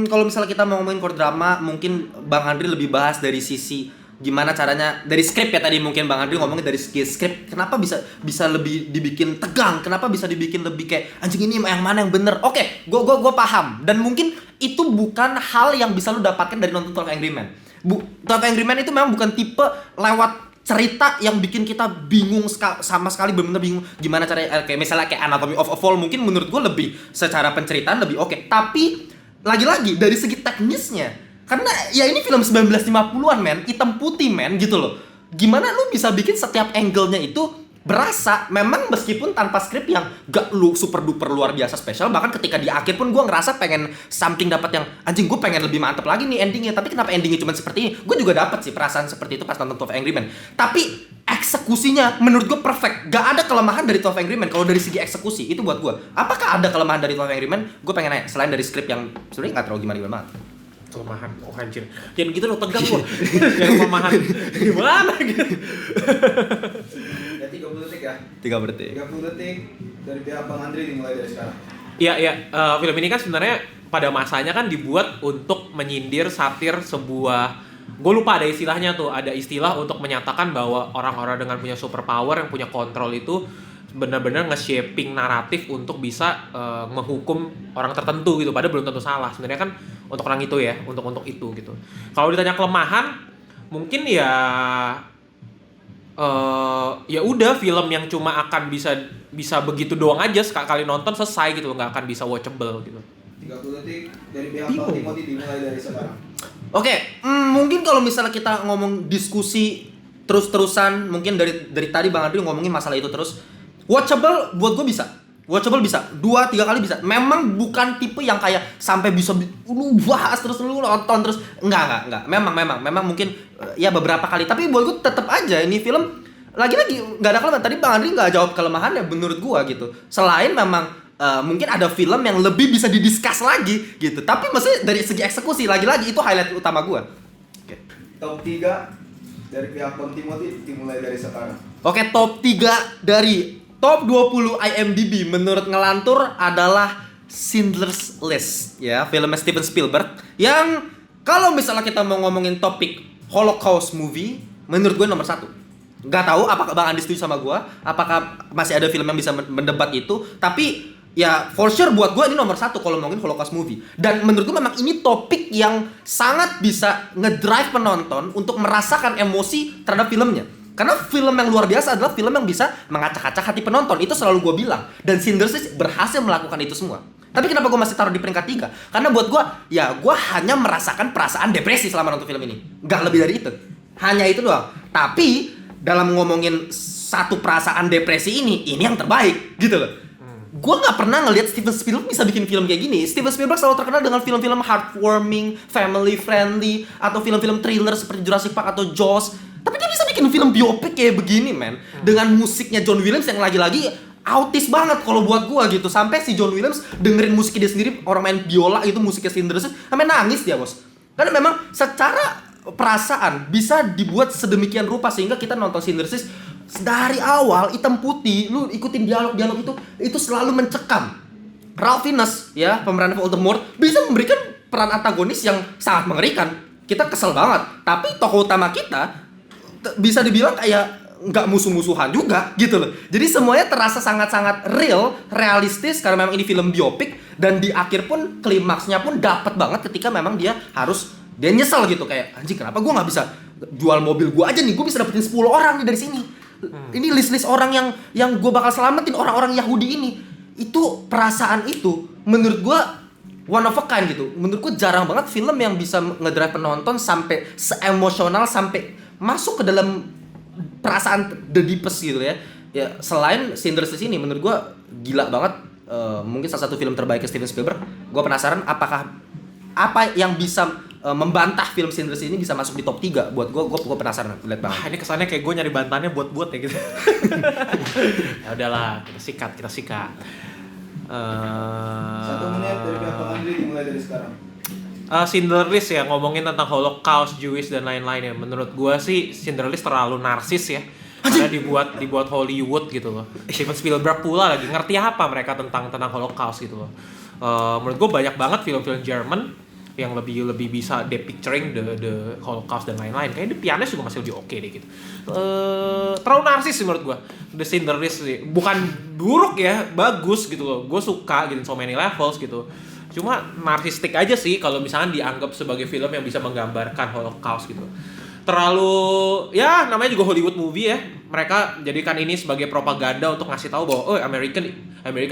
kalau misalnya kita mau ngomongin court drama, mungkin Bang Andri lebih bahas dari sisi gimana caranya dari skrip ya. Tadi mungkin Bang Andri ngomongin dari segi skrip, kenapa bisa lebih dibikin tegang, kenapa bisa dibikin lebih kayak anjing ini yang mana yang bener. Oke, gue paham, dan mungkin itu bukan hal yang bisa lu dapatkan dari nonton 12 Angry Men. 12 Angry Men itu memang bukan tipe lewat cerita yang bikin kita bingung sama sekali, benar-benar bingung gimana caranya. Kayak misalnya kayak Anatomy of a Fall mungkin menurut gue lebih secara penceritaan lebih oke. Tapi lagi-lagi dari segi teknisnya, karena ya ini film 1950-an men, hitam putih men gitu loh. Gimana lu bisa bikin setiap angle-nya itu berasa, memang meskipun tanpa skrip yang gak lu super duper luar biasa spesial, bahkan ketika di akhir pun gue ngerasa pengen something dapat yang anjing, gue pengen lebih mantep lagi nih endingnya. Tapi kenapa endingnya cuma seperti ini? Gue juga dapat sih perasaan seperti itu pas nonton 12 Angry Men. Tapi eksekusinya menurut gue perfect. Gak ada kelemahan dari 12 Angry Men kalau dari segi eksekusi. Itu buat gue. Apakah ada kelemahan dari 12 Angry Men? Gue pengen nanya, selain dari skrip yang sebenarnya gak terlalu gimana-gimana. Kelemahan, oh anjir, jangan gitu lo, tegang gue. Jangan kelemahan gimana gitu. Ya 30 detik ya. 30 detik. 30 detik dari pihak Bang Andri dimulai dari sekarang. Iya, film ini kan sebenarnya pada masanya kan dibuat untuk menyindir satir sebuah, gue lupa ada istilahnya tuh, ada istilah untuk menyatakan bahwa orang-orang dengan punya superpower, yang punya kontrol itu benar-benar nge-shaping naratif untuk bisa menghukum orang tertentu gitu, padahal belum tentu salah. Sebenarnya kan untuk orang itu ya, untuk itu gitu. Kalau ditanya kelemahan, mungkin ya udah film yang cuma akan bisa begitu doang aja, sekali nonton selesai gitu, nggak akan bisa watchable gitu. 30 detik dari pihak Bang Timothy dimulai dari sekarang. Oke, mungkin kalau misalnya kita ngomong diskusi terus-terusan, mungkin dari tadi Bang Andri ngomongin masalah itu terus. Watchable buat gue bisa. Watchable bisa. 2-3 kali bisa. Memang bukan tipe yang kayak sampai bisa lu bahas terus, lu nonton terus. Enggak. Memang mungkin ya beberapa kali. Tapi buat gue tetap aja ini film lagi-lagi enggak ada kelemahan. Tadi Bang Andri enggak jawab kelemahannya menurut gue gitu. Selain memang mungkin ada film yang lebih bisa didiskus lagi gitu. Tapi maksudnya dari segi eksekusi lagi-lagi itu highlight utama gue. Oke. Top 3 dari pihak Bang Timothy dimulai dari sekarang. Oke, top 3 dari Top 20 IMDb menurut Ngelantur adalah Schindler's List, ya, filmnya Steven Spielberg. Yang kalau misalnya kita mau ngomongin topik Holocaust movie, menurut gue nomor 1. Gak tahu apakah Bang Andi setuju sama gue, apakah masih ada film yang bisa mendebat itu. Tapi ya for sure buat gue ini nomor 1 kalau ngomongin Holocaust movie. Dan menurut gue memang ini topik yang sangat bisa ngedrive penonton untuk merasakan emosi terhadap filmnya. Karena film yang luar biasa adalah film yang bisa mengacak-acak hati penonton. Itu selalu gue bilang. Dan Schindler's List berhasil melakukan itu semua. Tapi kenapa gue masih taruh di peringkat 3? Karena buat gue, ya gue hanya merasakan perasaan depresi selama nonton film ini. Gak lebih dari itu. Hanya itu doang. Tapi dalam ngomongin satu perasaan depresi ini yang terbaik gitu loh. Gue gak pernah ngelihat Steven Spielberg bisa bikin film kayak gini. Steven Spielberg selalu terkenal dengan film-film heartwarming, family friendly, atau film-film thriller seperti Jurassic Park atau Jaws. Tapi dia bisa bikin film biopic kayak begini, men. Dengan musiknya John Williams yang lagi-lagi autis banget kalau buat gua gitu. Sampai si John Williams dengerin musiknya dia sendiri, orang main biola itu musiknya Schindler's List, sampai nangis dia, bos. Karena memang secara perasaan bisa dibuat sedemikian rupa sehingga kita nonton Schindler's List dari awal hitam putih, lu ikutin dialog-dialog itu selalu mencekam. Ralph Fiennes, ya, pemeran Voldemort, bisa memberikan peran antagonis yang sangat mengerikan. Kita kesel banget. Tapi tokoh utama kita bisa dibilang kayak nggak musuh-musuhan juga gitu loh. Jadi semuanya terasa sangat-sangat realistis karena memang ini film biopik. Dan di akhir pun klimaksnya pun dapat banget ketika memang dia nyesel gitu. Kayak anjing, kenapa gue nggak bisa jual mobil gue aja nih, gue bisa dapetin 10 orang nih dari sini. Ini list orang yang gue bakal selamatin, orang-orang Yahudi ini. Itu perasaan itu menurut gue one of a kind gitu. Menurut gue jarang banget film yang bisa ngedrive penonton sampai se-emosional, sampai masuk ke dalam perasaan the deepest gitu ya. Ya selain Schindler's List ini menurut gue gila banget mungkin salah satu film terbaik Steven Spielberg. Gue penasaran apakah apa yang bisa membantah film Schindler's ini bisa masuk di top 3 buat gue penasaran lihat banget. Ini kesannya kayak gue nyari bantannya buat ya gitu. Ya udahlah, kita sikat. 1 menit dari pihak Bang Andri dimulai dari sekarang. Schindler's List ya, ngomongin tentang Holocaust, Jewish dan lain-lain ya. Menurut gua sih Schindler's List terlalu narsis ya. Karena dibuat Hollywood gitu loh. Steven Spielberg pula lagi ngerti apa mereka tentang Holocaust gitu loh. Menurut gua banyak banget film-film Jerman yang lebih bisa depicturing the Holocaust dan lain-lain. Kayaknya The Pianist juga masih lebih oke deh gitu. Terlalu narsis sih menurut gua. The Schindler's List sih. Bukan buruk ya, bagus gitu loh. Gua suka gitu so many levels gitu. Cuma narsistik aja sih kalau misalnya dianggap sebagai film yang bisa menggambarkan Holocaust gitu. Terlalu ya namanya juga Hollywood movie ya. Mereka jadikan ini sebagai propaganda untuk ngasih tahu bahwa oh American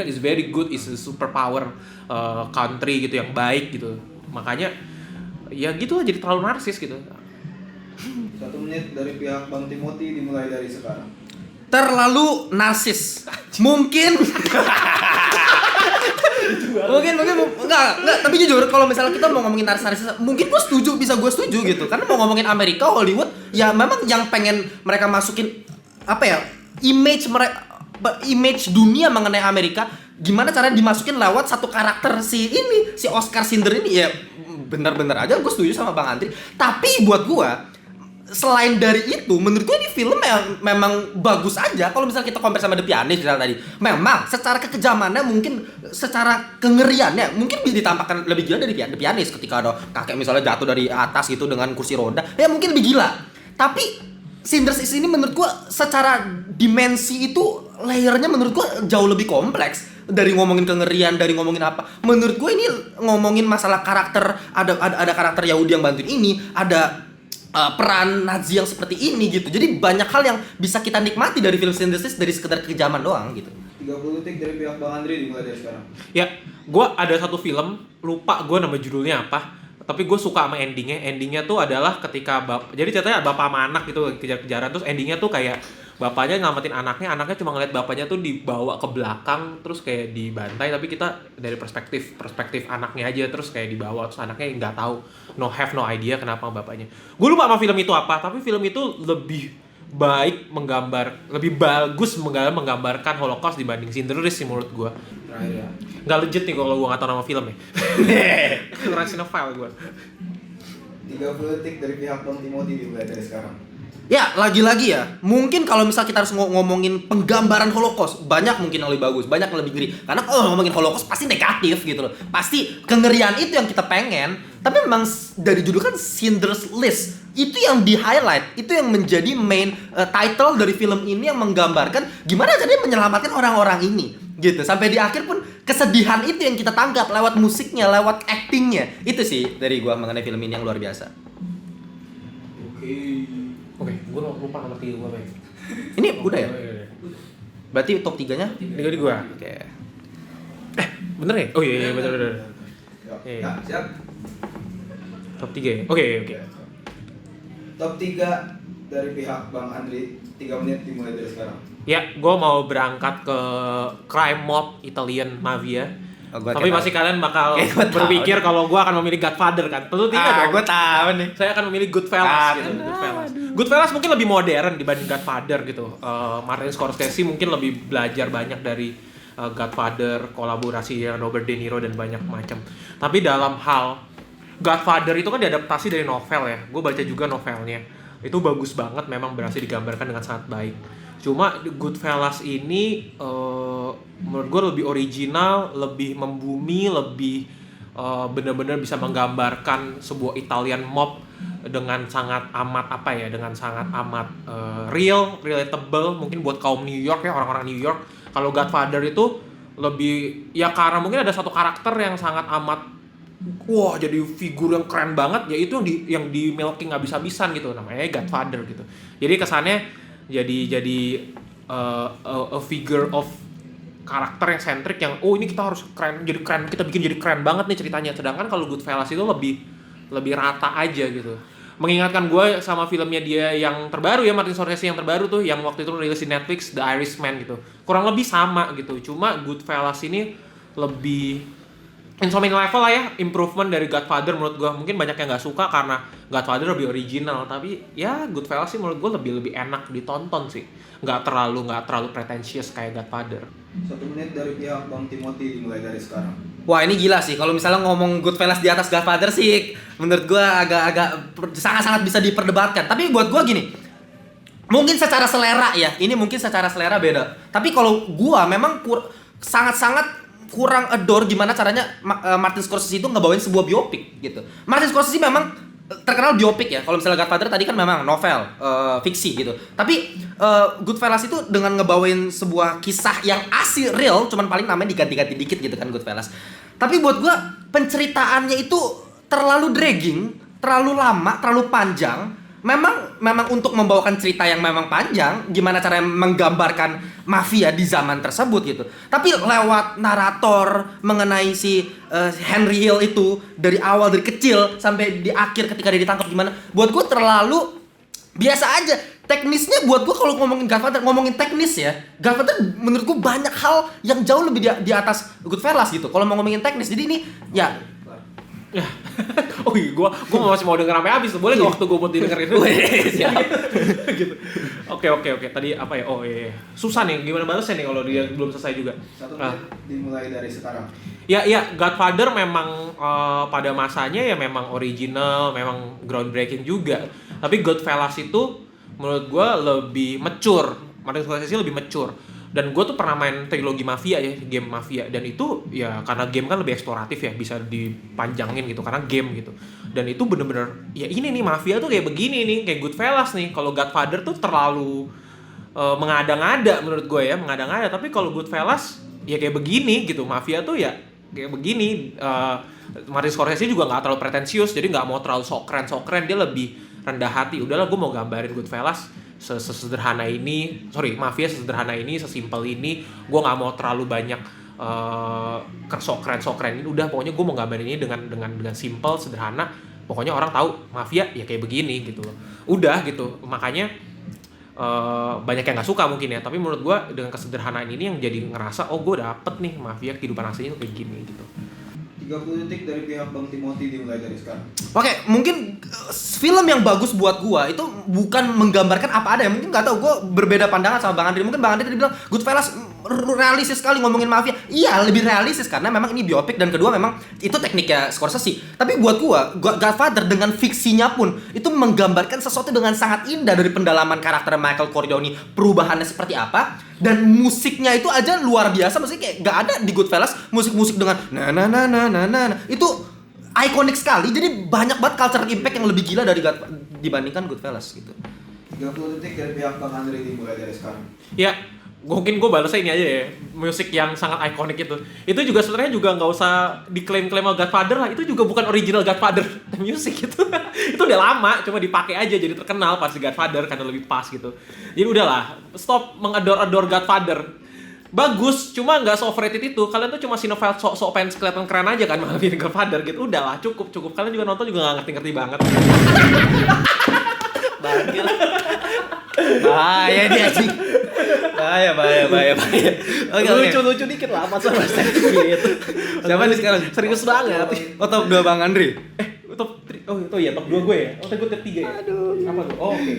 is very good, is a superpower country gitu yang baik gitu. Makanya ya gitu lah, jadi terlalu narsis gitu. 1 menit dari pihak Bang Timothy dimulai dari sekarang. Terlalu narsis. Mungkin enggak, tapi jujur kalau misalnya kita mau ngomongin narsis, mungkin bisa gue setuju gitu. Karena mau ngomongin Amerika, Hollywood, ya memang yang pengen mereka masukin apa ya? Image dunia mengenai Amerika, gimana caranya dimasukin lewat satu karakter si Oscar Schindler ini ya. Bener-bener aja gue setuju sama Bang Andri. Tapi buat gue selain dari itu, menurut gue ini film yang memang bagus aja. Kalau misalnya kita compare sama The Pianist misalnya tadi, memang secara kekejamannya mungkin, secara kengeriannya mungkin bisa ditampakkan lebih gila dari The Pianist ketika ada kakek misalnya jatuh dari atas gitu dengan kursi roda, ya mungkin lebih gila. Tapi Schindler's List ini menurut gue secara dimensi itu layernya menurut gue jauh lebih kompleks. Dari ngomongin kengerian, dari ngomongin apa, menurut gue ini ngomongin masalah karakter. Ada karakter Yahudi yang bantuin ini, ada peran Nazi yang seperti ini gitu. Jadi banyak hal yang bisa kita nikmati dari film Schindler's List dari sekedar kekejaman doang gitu. 30 detik dari pihak Bang Andri dimulai dari sekarang. Ya, gue ada satu film, lupa gue nama judulnya apa, tapi gue suka sama endingnya. Endingnya tuh adalah ketika jadi ceritanya bapak sama anak gitu kejar-kejaran, terus endingnya tuh kayak bapaknya ngelamatin anaknya cuma ngeliat bapaknya tuh dibawa ke belakang terus kayak dibantai, tapi kita dari perspektif anaknya aja, terus kayak dibawa, terus anaknya nggak tahu, have no idea kenapa bapaknya. Gue lupa sama film itu apa, tapi film itu lebih bagus menggambarkan Holocaust dibanding Schindler's sih menurut gue. Terakhir ya. Nggak legit nih kalau gue nggak tahu nama filmnya. Kurang sinofile gue. 30 detik dari pihak Bang Timothy dimulai dari sekarang. Ya, lagi-lagi ya, mungkin kalau misal kita harus ngomongin penggambaran Holocaust, banyak mungkin yang lebih bagus, banyak yang lebih ngeri. Karena kalau ngomongin Holocaust pasti negatif gitu loh. Pasti kengerian itu yang kita pengen. Tapi memang dari judul kan Schindler's List, itu yang di-highlight, itu yang menjadi main title dari film ini, yang menggambarkan gimana caranya menyelamatkan orang-orang ini. Gitu. Sampai di akhir pun kesedihan itu yang kita tangkap lewat musiknya, lewat actingnya. Itu sih dari gua mengenai film ini yang luar biasa. Oke, gue lupa nomor 3 gue apa ya. Ini udah ya? Berarti top 3-nya? 3 di gue. Oke. Bener ya? Oh iya, bener. Ya, siap. Top 3 ya? Oke. Top 3 dari pihak Bang Andri, 3 menit dimulai dari sekarang. Ya, gue mau berangkat ke crime mob Italian mafia. Tapi pasti kalian bakal berpikir kalau gue akan memilih Godfather kan? Tentu tidak dong. Gue tahu nih. Saya akan memilih Goodfellas gitu. Goodfellas mungkin lebih modern dibanding Godfather gitu. Martin Scorsese mungkin lebih belajar banyak dari Godfather, kolaborasi dengan Robert De Niro dan banyak macam. Tapi dalam hal Godfather itu kan diadaptasi dari novel ya. Gue baca juga novelnya. Itu bagus banget, memang berhasil digambarkan dengan sangat baik. Cuma Goodfellas ini menurut gue lebih original, lebih membumi, lebih benar-benar bisa menggambarkan sebuah Italian mob dengan sangat amat relatable mungkin buat kaum New York ya, orang-orang New York. Kalau Godfather itu lebih ya karena mungkin ada satu karakter yang sangat amat jadi figur yang keren banget, ya itu yang di milking habis-habisan gitu, namanya Godfather gitu. Jadi kesannya jadi a figure of karakter yang sentrik yang ini kita harus keren, kita bikin jadi keren banget nih ceritanya. Sedangkan kalau Goodfellas itu lebih rata aja gitu. Mengingatkan gue sama filmnya dia yang terbaru ya, Martin Scorsese yang terbaru tuh, yang waktu itu rilis di Netflix, The Irishman gitu. Kurang lebih sama gitu. Cuma Goodfellas ini lebih in so many level lah ya, improvement dari Godfather menurut gue. Mungkin banyak yang nggak suka karena Godfather lebih original, tapi ya Goodfellas sih menurut gue lebih enak ditonton sih, nggak terlalu pretentious kayak Godfather. 1 menit dari pihak Bang Timothy dimulai dari sekarang. Wah ini gila sih, kalau misalnya ngomong Goodfellas di atas Godfather sih menurut gua agak sangat-sangat bisa diperdebatkan. Tapi buat gua gini, mungkin secara selera ya, ini mungkin secara selera beda. Tapi kalau gua memang sangat-sangat kurang adore gimana caranya Martin Scorsese itu ngebawain sebuah biopik gitu. Martin Scorsese memang terkenal biopik ya. Kalau misalnya Godfather tadi kan memang novel, fiksi gitu. Tapi Goodfellas itu dengan ngebawain sebuah kisah yang asli real, cuman paling namanya diganti-ganti dikit gitu kan Goodfellas. Tapi buat gua penceritaannya itu terlalu dragging, terlalu lama, terlalu panjang. Memang untuk membawakan cerita yang memang panjang, gimana cara menggambarkan mafia di zaman tersebut gitu. Tapi lewat narator mengenai si Henry Hill itu dari awal, dari kecil sampai di akhir ketika dia ditangkap gimana, buat gue terlalu biasa aja. Teknisnya buat gue kalau ngomongin Godfather, ngomongin teknis ya, Godfather menurut gue banyak hal yang jauh lebih di atas Goodfellas gitu. Kalau mau ngomongin teknis, jadi ini ya. Oh iya, gua masih mau denger sampai habis. Boleh nggak waktu gua buat didengerin dulu? Siap. Gitu. Oke. Tadi apa ya? Oh iya. Susah nih, gimana balasnya nih kalau dia belum selesai juga? 1 menit dimulai dari sekarang. Ya, Godfather memang pada masanya ya memang original, memang groundbreaking juga. Tapi Goodfellas itu menurut gua lebih mature. Martin Scorsese lebih mature. Dan gue tuh pernah main trilogi Mafia ya, game Mafia. Dan itu ya karena game kan lebih eksploratif ya, bisa dipanjangin gitu karena game gitu. Dan itu bener-bener, ya ini nih Mafia tuh kayak begini nih, kayak Goodfellas nih. Kalau Godfather tuh terlalu mengada-ngada menurut gue ya, mengada-ngada. Tapi kalau Goodfellas ya kayak begini gitu, Mafia tuh ya kayak begini. Martin Scorsese juga nggak terlalu pretensius, jadi nggak mau terlalu sok keren, dia lebih rendah hati. Udahlah, gue mau gambarin Goodfellas sesederhana ini, Mafia sesederhana ini, sesimpel ini. Gue nggak mau terlalu banyak sok keren ini. Udah, pokoknya gue mau gambarin ini dengan simple, sederhana. Pokoknya orang tahu Mafia ya kayak begini gitu loh. Udah gitu. Makanya banyak yang nggak suka mungkin ya. Tapi menurut gue dengan kesederhanaan ini yang jadi ngerasa, oh gue dapet nih Mafia kehidupan aslinya tuh kayak gini gitu. 30 detik dari pihak Bang Timothy dimulai dari sekarang. Oke, mungkin film yang bagus buat gua itu bukan menggambarkan apa ada ya. Mungkin nggak tahu, gua berbeda pandangan sama Bang Andri. Mungkin Bang Andri tadi bilang Goodfellas realistis sekali ngomongin mafia. Iya, lebih realistis karena memang ini biopik dan kedua memang itu tekniknya Scorsese. Tapi buat gua Godfather dengan fiksinya pun itu menggambarkan sesuatu dengan sangat indah, dari pendalaman karakter Michael Corleone, perubahannya seperti apa, dan musiknya itu aja luar biasa. Maksudnya kayak gak ada di Goodfellas musik-musik dengan na itu ikonik sekali. Jadi banyak banget cultural impact yang lebih gila dibandingkan Goodfellas gitu. 30 detik dari pihak Bang Andri dimulai dari sekarang. Ya, mungkin gue balasnya ini aja ya, musik yang sangat ikonik itu juga sebenarnya juga nggak usah diklaim-klaim Godfather lah, itu juga bukan original Godfather music itu itu udah lama, cuma dipakai aja jadi terkenal pas di Godfather karena lebih pas gitu. Jadi udahlah, stop mengadore Godfather. Bagus, cuma nggak se-overrated itu. Kalian tuh cuma sinophiles sok-sok pengen kelihatan keren aja kan malah bikin Godfather gitu. Udahlah, cukup. Kalian juga nonton juga nggak ngerti banget. Bangil. Bahaya dia sih. Bahaya. Oke. Lucu dikit lah, masa gitu. Siapa nih sekarang? Serius banget. Oh, top 2 Bang Andri. Top 3. Oh, itu ya top 2 gue ya. Oh, gue top 3 ya. Aduh. Apa tuh? Oh, oke.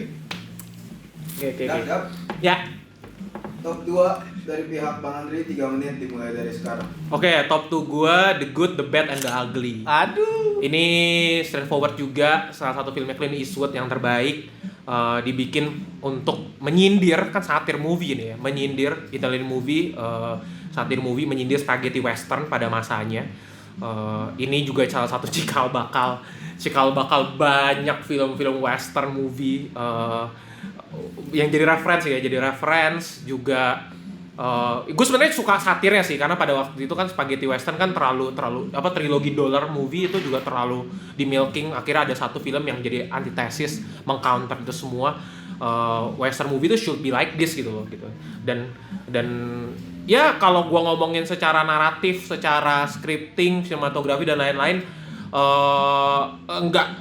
Oke. Ya. Top 2 dari pihak Bang Andri 3 menit dimulai dari sekarang. Oke, top 2 gue The Good, The Bad, and The Ugly. Aduh. Ini straightforward juga, salah satu filmnya Clint Eastwood yang terbaik. Dibikin untuk menyindir, kan satir movie ini ya, menyindir Italian movie, satir movie menyindir spaghetti western pada masanya. Ini juga salah satu cikal bakal banyak film-film western movie yang jadi reference juga. Gue sebenarnya suka satirnya sih, karena pada waktu itu kan spaghetti western kan terlalu trilogi dollar movie itu juga terlalu di milking. Akhirnya ada satu film yang jadi antitesis mengcounter itu semua. Western movie itu should be like this gitu loh gitu. Dan ya kalau gue ngomongin secara naratif, secara scripting, sinematografi dan lain-lain,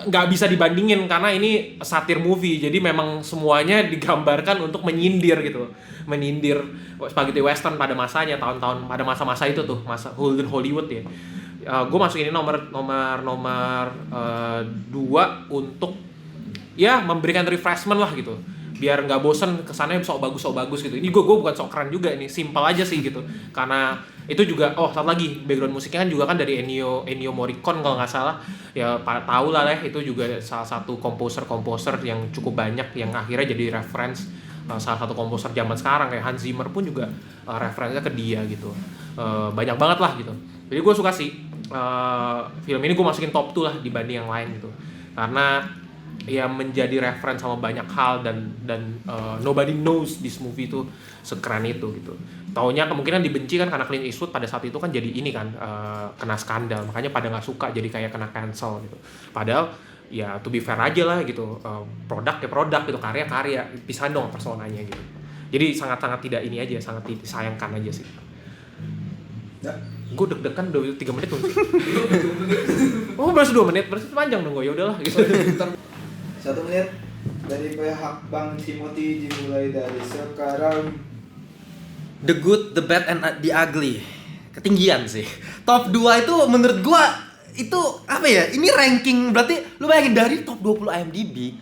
nggak bisa dibandingin karena ini satir movie, jadi memang semuanya digambarkan untuk menyindir gitu, menyindir spaghetti western pada masanya, tahun-tahun pada masa-masa itu tuh, masa golden Hollywood ya. Gue masuk ini nomor 2 untuk ya memberikan refreshment lah gitu, biar nggak bosen kesannya sok bagus gitu. Ini gue bukan sok keren juga, ini simple aja sih gitu, karena itu juga satu lagi background musiknya kan juga kan dari Ennio Morricone kalau nggak salah ya, tahu lah itu juga salah satu komposer yang cukup banyak yang akhirnya jadi reference salah satu komposer zaman sekarang kayak Hans Zimmer pun juga referensinya ke dia gitu. Banyak banget lah gitu, jadi gue suka sih film ini, gue masukin top 2 lah dibanding yang lain gitu, karena ya menjadi reference sama banyak hal dan nobody knows this movie itu sekeren itu gitu. Taunya kemungkinan dibenci kan karena Clint Eastwood pada saat itu kan jadi ini kan kena skandal, makanya pada nggak suka, jadi kayak kena cancel gitu. Padahal ya to be fair aja lah gitu, produk ya produk gitu, karya pisahin dong personanya gitu. Jadi sangat tidak ini aja, sangat disayangkan aja sih. Gue deg-degan udah 3 menit tuh. Oh baru 2 menit, berarti panjang dong gue, ya udahlah gitu. 1 menit dari pihak Bang Timothy dimulai dari sekarang. The Good, The Bad, and The Ugly. Ketinggian sih. Top 2 itu menurut gua itu apa ya? Ini ranking, berarti lu bayangin dari top 20 IMDb,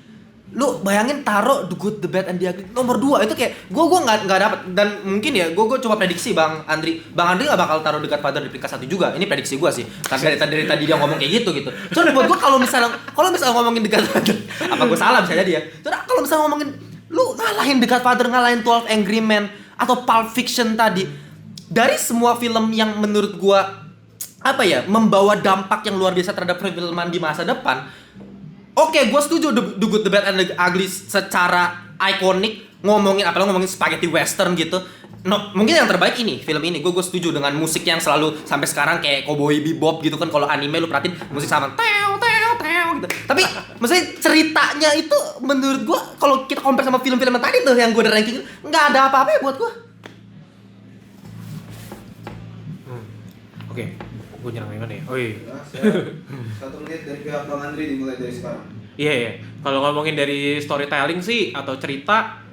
lu bayangin taruh The Good, The Bad, and The Ugly nomor 2, itu kayak gua nggak dapat. Dan mungkin ya gua coba prediksi Bang Andri nggak bakal taruh The Godfather di peringkat 1 juga. Ini prediksi gua sih, karena dari tadi dia ngomong kayak gitu. Cuman buat gua kalau misalnya ngomongin The Godfather, apa gua salah bisa jadi ya. Cuman kalau misalnya ngomongin lu ngalahin The Godfather, ngalahin 12 Angry Men atau Pulp Fiction tadi, dari semua film yang menurut gua apa ya, membawa dampak yang luar biasa terhadap perfilman di masa depan. Oke, gue setuju The Good, The Bad, and The Ugly secara ikonik, ngomongin spaghetti western gitu. No, mungkin yang terbaik ini, film ini. Gue setuju dengan musik yang selalu sampai sekarang kayak Cowboy Bebop gitu kan. Kalau anime lu perhatiin musik sama teo gitu. Tapi maksudnya ceritanya itu menurut gue kalau kita compare sama film-film tadi tuh yang gue udah ranking, nggak ada apa-apa ya buat gue. Oke. Gue nyerang yang mana ya? Oh iya. 1 menit dari pihak Bang Andri dimulai dari sekarang. Iya. Kalau ngomongin dari storytelling sih atau cerita,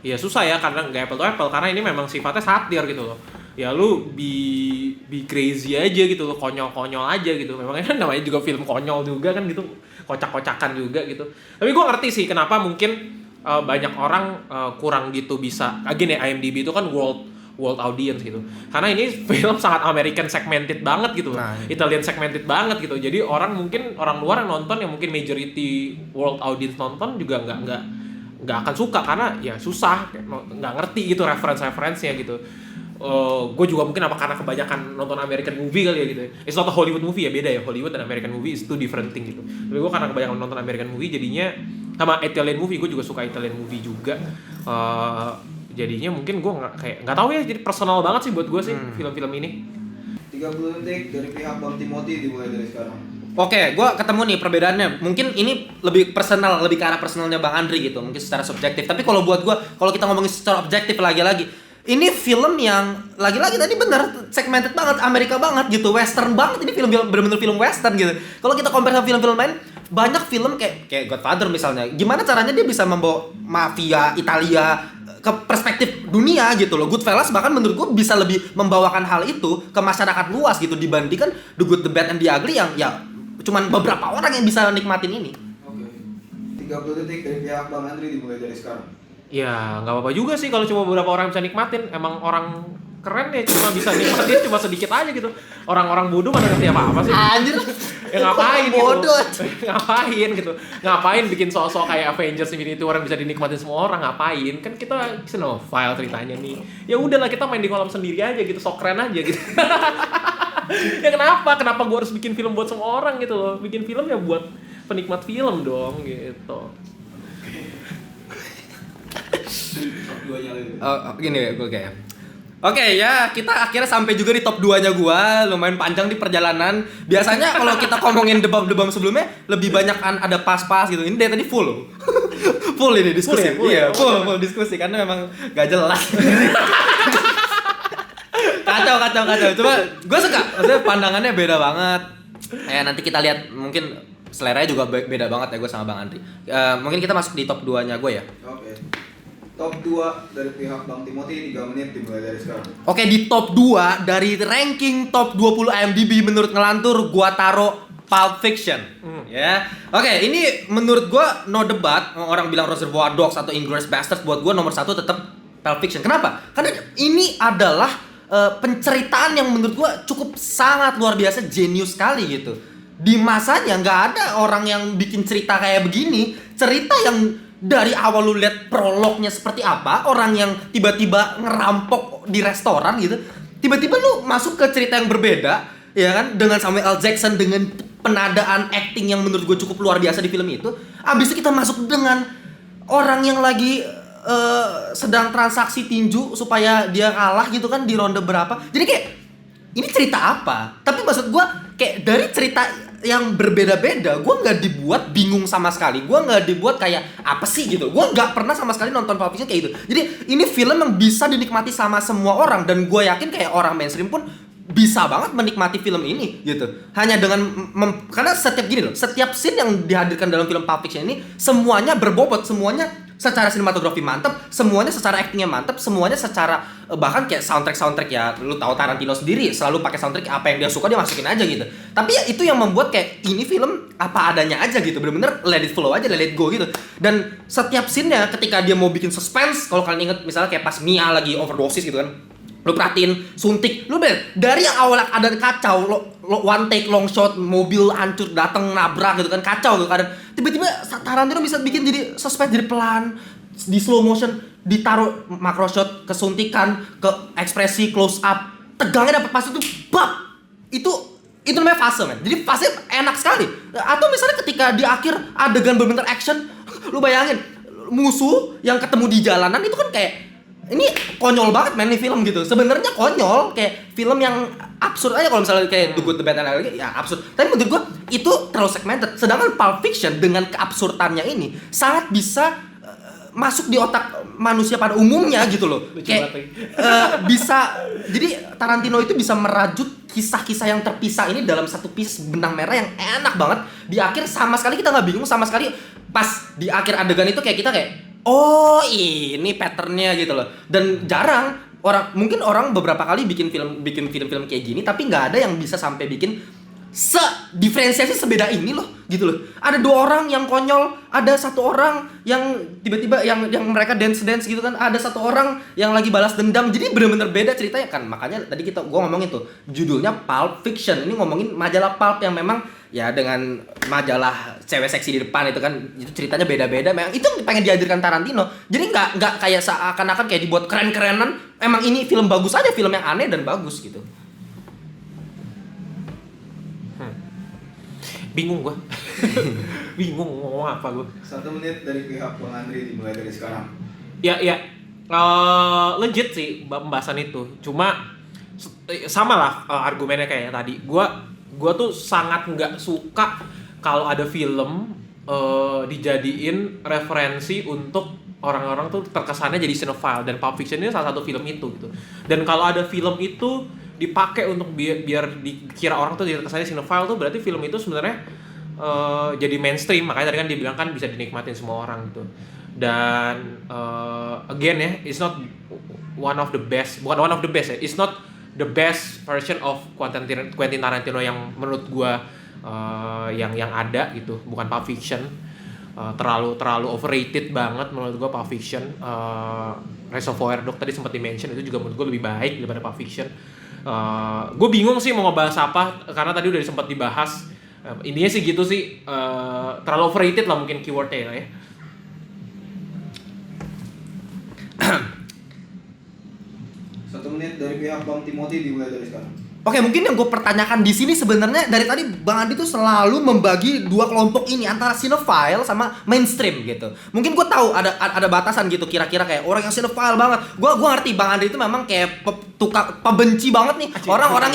ya susah ya karena nggak apple to apple, karena ini memang sifatnya satir gitu loh. Ya lu be crazy aja gitu loh, konyol-konyol aja gitu. Memangnya kan namanya juga film konyol juga kan gitu, kocak-kocakan juga gitu. Tapi gue ngerti sih kenapa mungkin banyak orang kurang gitu bisa. Again ya, IMDb itu kan world audience gitu. Karena ini film sangat American segmented banget gitu. Nah, Italian segmented banget gitu. Jadi orang luar yang nonton, yang mungkin majority world audience nonton juga nggak akan suka karena ya susah, nggak ngerti gitu reference-nya gitu. Gue juga mungkin karena kebanyakan nonton American movie kali ya gitu. It's not a Hollywood movie ya, beda ya. Hollywood dan American movie is two different thing gitu. Tapi gue karena kebanyakan nonton American movie jadinya, sama Italian movie, gue juga suka Italian movie juga. Jadinya mungkin gue nggak tahu ya, jadi personal banget sih buat gue sih film-film ini. 30 detik dari pihak Bang Timothy dimulai dari sekarang. Oke, gue ketemu nih perbedaannya. Mungkin ini lebih personal, lebih ke arah personalnya Bang Andri gitu. Mungkin secara subjektif. Tapi kalau buat gue, kalau kita ngomongin secara objektif lagi-lagi, ini film yang lagi-lagi tadi bener segmented banget, Amerika banget gitu, western banget. Ini film bener-bener film western gitu. Kalau kita compare sama film-film lain, banyak film kayak Godfather misalnya. Gimana caranya dia bisa membawa mafia Italia ke perspektif dunia gitu loh. Goodfellas bahkan menurut gue bisa lebih membawakan hal itu ke masyarakat luas gitu dibandingkan The Good, The Bad, and The Ugly yang ya cuman beberapa orang yang bisa nikmatin ini. Oke. 30 detik dari pihak Bang Andri dimulai dari sekarang. Ya nggak apa-apa juga sih kalau cuma beberapa orang bisa nikmatin. Emang orang keren ya cuma bisa nikmatin cuma sedikit aja gitu. Orang-orang bodoh mana ngerti apa sih? Anjir. Ya ngapain gitu? Bodoh. Ngapain gitu? Ngapain bikin sosok kayak Avengers Infinity War bisa dinikmatin semua orang? Ngapain? Kan kita file ceritanya nih. Ya udahlah, kita main di kolam sendiri aja gitu, sok keren aja gitu. Ya kenapa? Kenapa gua harus bikin film buat semua orang gitu loh? Bikin film ya buat penikmat film dong gitu. Gini ya, gue kayak Oke ya, kita akhirnya sampai juga di top 2-nya gua. Lumayan panjang di perjalanan. Biasanya kalau kita ngomongin debam-debam sebelumnya lebih banyak ada pas-pas gitu. Ini dari tadi full. Full ini diskusi. Full diskusi karena memang gak jelas. Kacau. Cuma gua suka. Maksudnya pandangannya beda banget. Nanti kita lihat, mungkin seleranya juga beda banget ya gue sama Bang Andri. Mungkin kita masuk di top 2-nya gue ya. Oke. Top 2 dari pihak Bang Timothy 3 menit dimulai dari sekarang. Oke, di top 2 dari ranking top 20 IMDb menurut Ngelantur gua taruh Pulp Fiction. Ya. Oke, ini menurut gua no debat. Orang bilang Reservoir Dogs atau Inglourious Basterds, buat gua nomor 1 tetap Pulp Fiction. Kenapa? Karena ini adalah penceritaan yang menurut gua cukup sangat luar biasa, jenius sekali gitu. Di masanya nggak ada orang yang bikin cerita kayak begini. Cerita yang dari awal lu lihat prolognya seperti apa, orang yang tiba-tiba ngerampok di restoran gitu, tiba-tiba lu masuk ke cerita yang berbeda, ya kan, dengan Samuel L. Jackson dengan penadaan acting yang menurut gue cukup luar biasa di film itu. Abis itu kita masuk dengan orang yang lagi sedang transaksi tinju supaya dia kalah gitu kan di ronde berapa. Jadi kayak ini cerita apa? Tapi maksud gue kayak dari cerita yang berbeda-beda, gue nggak dibuat bingung sama sekali. Gue nggak dibuat kayak apa sih gitu. Gue nggak pernah sama sekali nonton Pulp Fiction kayak gitu. Jadi ini film yang bisa dinikmati sama semua orang, dan gue yakin kayak orang mainstream pun bisa banget menikmati film ini gitu. Hanya dengan karena setiap gini loh, setiap scene yang dihadirkan dalam film Pulp Fiction ini semuanya berbobot, semuanya secara sinematografi mantep, semuanya secara actingnya mantep, semuanya secara bahkan kayak soundtrack ya, lu tahu Tarantino sendiri selalu pakai soundtrack, apa yang dia suka dia masukin aja gitu. Tapi ya itu yang membuat kayak ini film apa adanya aja gitu, bener-bener let it flow aja, let it go gitu. Dan setiap scene-nya ketika dia mau bikin suspense, kalau kalian inget misalnya kayak pas Mia lagi overdosis gitu kan, lu perhatiin suntik, lu dari yang awalnya ada kacau, lo one take long shot, mobil hancur datang nabrak gitu kan, kacau gitu kan, tiba-tiba Tarantino bisa bikin jadi suspense, jadi pelan, di slow motion, ditaruh macro shot, kesuntikan, ke ekspresi close up, tegangnya dapet pas itu, bap, itu namanya fase men. Jadi fase enak sekali. Atau misalnya ketika di akhir adegan bener-bener action, lu bayangin musuh yang ketemu di jalanan itu kan kayak, ini konyol banget men nih film gitu. Sebenarnya konyol, kayak film yang absurd aja kalau misalnya kayak The Good, The Bad, and The Ugly, ya absurd. Tapi menurut gua itu terlalu segmented. Sedangkan Pulp Fiction dengan keabsurdannya ini sangat bisa masuk di otak manusia pada umumnya gitu loh. Kayak bisa, jadi Tarantino itu bisa merajut kisah-kisah yang terpisah ini dalam satu piece benang merah yang enak banget. Di akhir sama sekali kita nggak bingung, sama sekali pas di akhir adegan itu kayak kita kayak, oh ini patternnya gitu loh. Dan jarang mungkin orang beberapa kali bikin film-film kayak gini, tapi nggak ada yang bisa sampai bikin diferensiasi sebeda ini loh gitu loh. Ada 2 orang yang konyol, ada 1 orang yang tiba-tiba yang mereka dance gitu kan, ada 1 orang yang lagi balas dendam. Jadi bener-bener beda ceritanya kan. Makanya tadi gua ngomongin tuh judulnya Pulp Fiction. Ini ngomongin majalah pulp yang memang ya dengan majalah cewek seksi di depan itu kan, itu ceritanya beda-beda. Memang itu pengen dihadirkan Tarantino. Jadi nggak kayak seakan-akan kayak dibuat keren-kerenan. Emang ini film bagus aja, film yang aneh dan bagus gitu. Bingung gua. Bingung ngomong apa gua. 1 menit dari pihak Bang Andri dimulai dari sekarang. Ya. Legit sih pembahasan itu. Cuma sama lah argumennya kayak tadi. Gua tuh sangat nggak suka kalau ada film dijadiin referensi untuk orang-orang tuh terkesannya jadi cinephile, dan Pulp Fiction ini salah satu film itu gitu. Dan kalau ada film itu dipakai untuk biar dikira orang tuh terkesannya cinephile tuh, berarti film itu sebenarnya jadi mainstream. Makanya tadi kan dibilang kan bisa dinikmatin semua orang gitu. Dan again ya, it's not one of the best ya, it's not the best version of Quentin Tarantino yang menurut gua yang ada gitu, bukan Pulp Fiction. Terlalu overrated banget menurut gua Pulp Fiction. Reservoir Dogs tadi sempat di-mention, itu juga menurut gua lebih baik daripada Pulp Fiction. Gue bingung sih mau ngebahas apa, karena tadi udah sempat dibahas. Intinya sih gitu sih, terlalu overrated lah mungkin keywordnya lah ya. Satu menit dari pihak Bang Timothy dimulai dari sekarang. Oke, mungkin yang gue pertanyakan di sini sebenarnya dari tadi Bang Andi tuh selalu membagi 2 kelompok ini antara cinephile sama mainstream gitu. Mungkin gue tahu ada batasan gitu, kira-kira kayak orang yang cinephile banget. Gue ngerti Bang Andi itu memang kayak pembenci banget nih orang-orang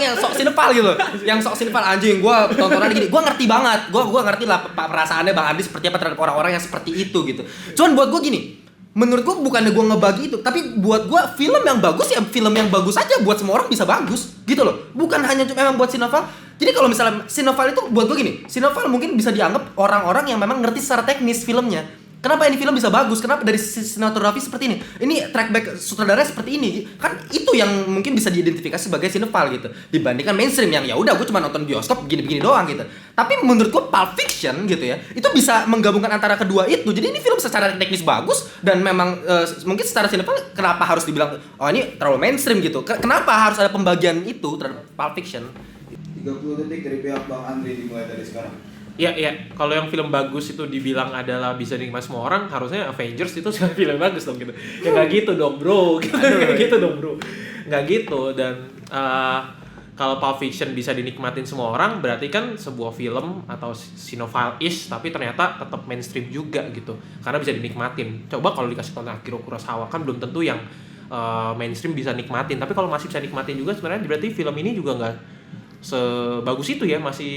yang sok cinephile gitu. Yang sok cinephile, anjing gue tontonan gini. Gue ngerti banget. Gue ngerti lah perasaannya Bang Andi seperti apa terhadap orang-orang yang seperti itu gitu. Cuman buat gue gini, menurut gue bukannya gue ngebagi itu, tapi buat gue film yang bagus ya film yang bagus aja, buat semua orang bisa bagus gitu loh, bukan hanya cuma memang buat Cinephile. Jadi kalau misalnya Cinephile itu buat gue gini, Cinephile mungkin bisa dianggap orang-orang yang memang ngerti secara teknis filmnya. Kenapa ini film bisa bagus? Kenapa dari sinematografi seperti ini? Ini track back sutradara seperti ini. Kan itu yang mungkin bisa diidentifikasi sebagai cinephile gitu. Dibandingkan mainstream yang ya udah gue cuma nonton bioskop begini-begini doang gitu. Tapi menurut gue Pulp Fiction gitu ya, itu bisa menggabungkan antara kedua itu. Jadi ini film secara teknis bagus dan memang mungkin secara cinephile kenapa harus dibilang oh ini terlalu mainstream gitu. Kenapa harus ada pembagian itu terhadap Pulp Fiction? 30 detik dari pihak Bang Andri dimulai dari sekarang. Ya, kalau yang film bagus itu dibilang adalah bisa dinikmati semua orang, harusnya Avengers itu film bagus dong gitu. Ya nggak gitu dong bro, gitu dong bro, nggak gitu. Dan kalau Pulp Fiction bisa dinikmatin semua orang, berarti kan sebuah film atau cinephile-ish, tapi ternyata tetap mainstream juga gitu, karena bisa dinikmatin. Coba kalau dikasih tonton Akira Kurosawa kan belum tentu yang mainstream bisa nikmatin, tapi kalau masih bisa nikmatin juga sebenarnya berarti film ini juga nggak sebagus itu ya, masih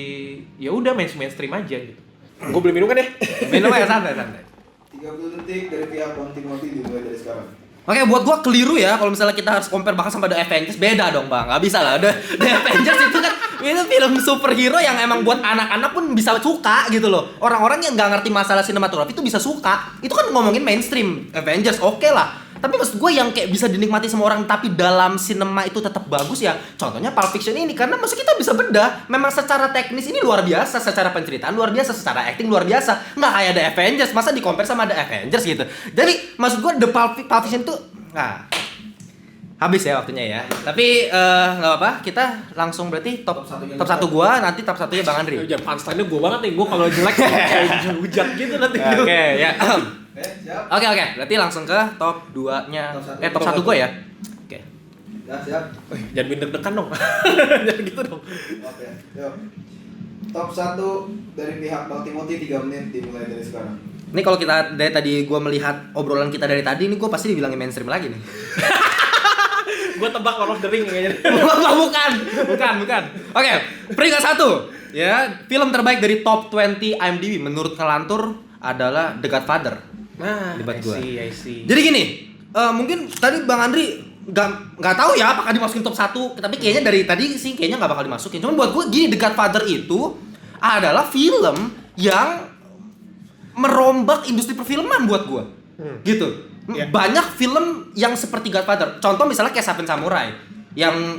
ya udah mainstream aja gitu. Gue beli minum kan ya? Minum aja santai. 30 detik dari pihak Bang Timothy dimulai dari sekarang. Oke, buat gua keliru ya kalau misalnya kita harus compare bahkan sama The Avengers, beda dong bang, nggak bisa lah. The Avengers itu kan itu film superhero yang emang buat anak-anak pun bisa suka gitu loh. Orang-orang yang nggak ngerti masalah sinematografi itu bisa suka. Itu kan ngomongin mainstream Avengers, oke lah. Tapi maksud gue yang kayak bisa dinikmati semua orang tapi dalam sinema itu tetap bagus ya. Contohnya Pulp Fiction ini, karena maksud kita bisa bedah. Memang secara teknis ini luar biasa, secara penceritaan luar biasa, secara acting luar biasa. Nggak kayak The Avengers, masa di-compare sama The Avengers gitu. Jadi maksud gue Pulp Fiction tuh habis ya waktunya ya. Tapi nggak apa-apa, kita langsung berarti top 1 gua, nanti top 1-nya Bang Andri. Jangan punchline-nya gue banget nih, gue kalau jelek kayak hujat gitu nanti. Oke, ya. Siap? Oke, berarti langsung ke top 2-nya. Top 1 gua ya. Oke. Ya, siap. Jangan deg-degan dong. Jangan gitu dong. Oke, yuk. Top 1 dari pihak Bang Timothy 3 menit dimulai dari sekarang. Ini kalau kita dari tadi gue melihat obrolan kita dari tadi, ini gue pasti dibilangin mainstream lagi nih. Gue tebak Lord of the Ring kayaknya. bukan. Oke, peringkat 1 ya, film terbaik dari top 20 IMDb menurut Kelantur adalah The Godfather. Nah, Debat gua. I see. Jadi gini, mungkin tadi Bang Andri nggak tahu ya apakah dimasukin top 1, tapi kayaknya dari tadi sih kayaknya nggak bakal dimasukin. Cuma buat gue gini, The Godfather itu adalah film yang merombak industri perfilman buat gue. Gitu. Yeah. Banyak film yang seperti Godfather. Contoh misalnya kayak Seven Samurai yang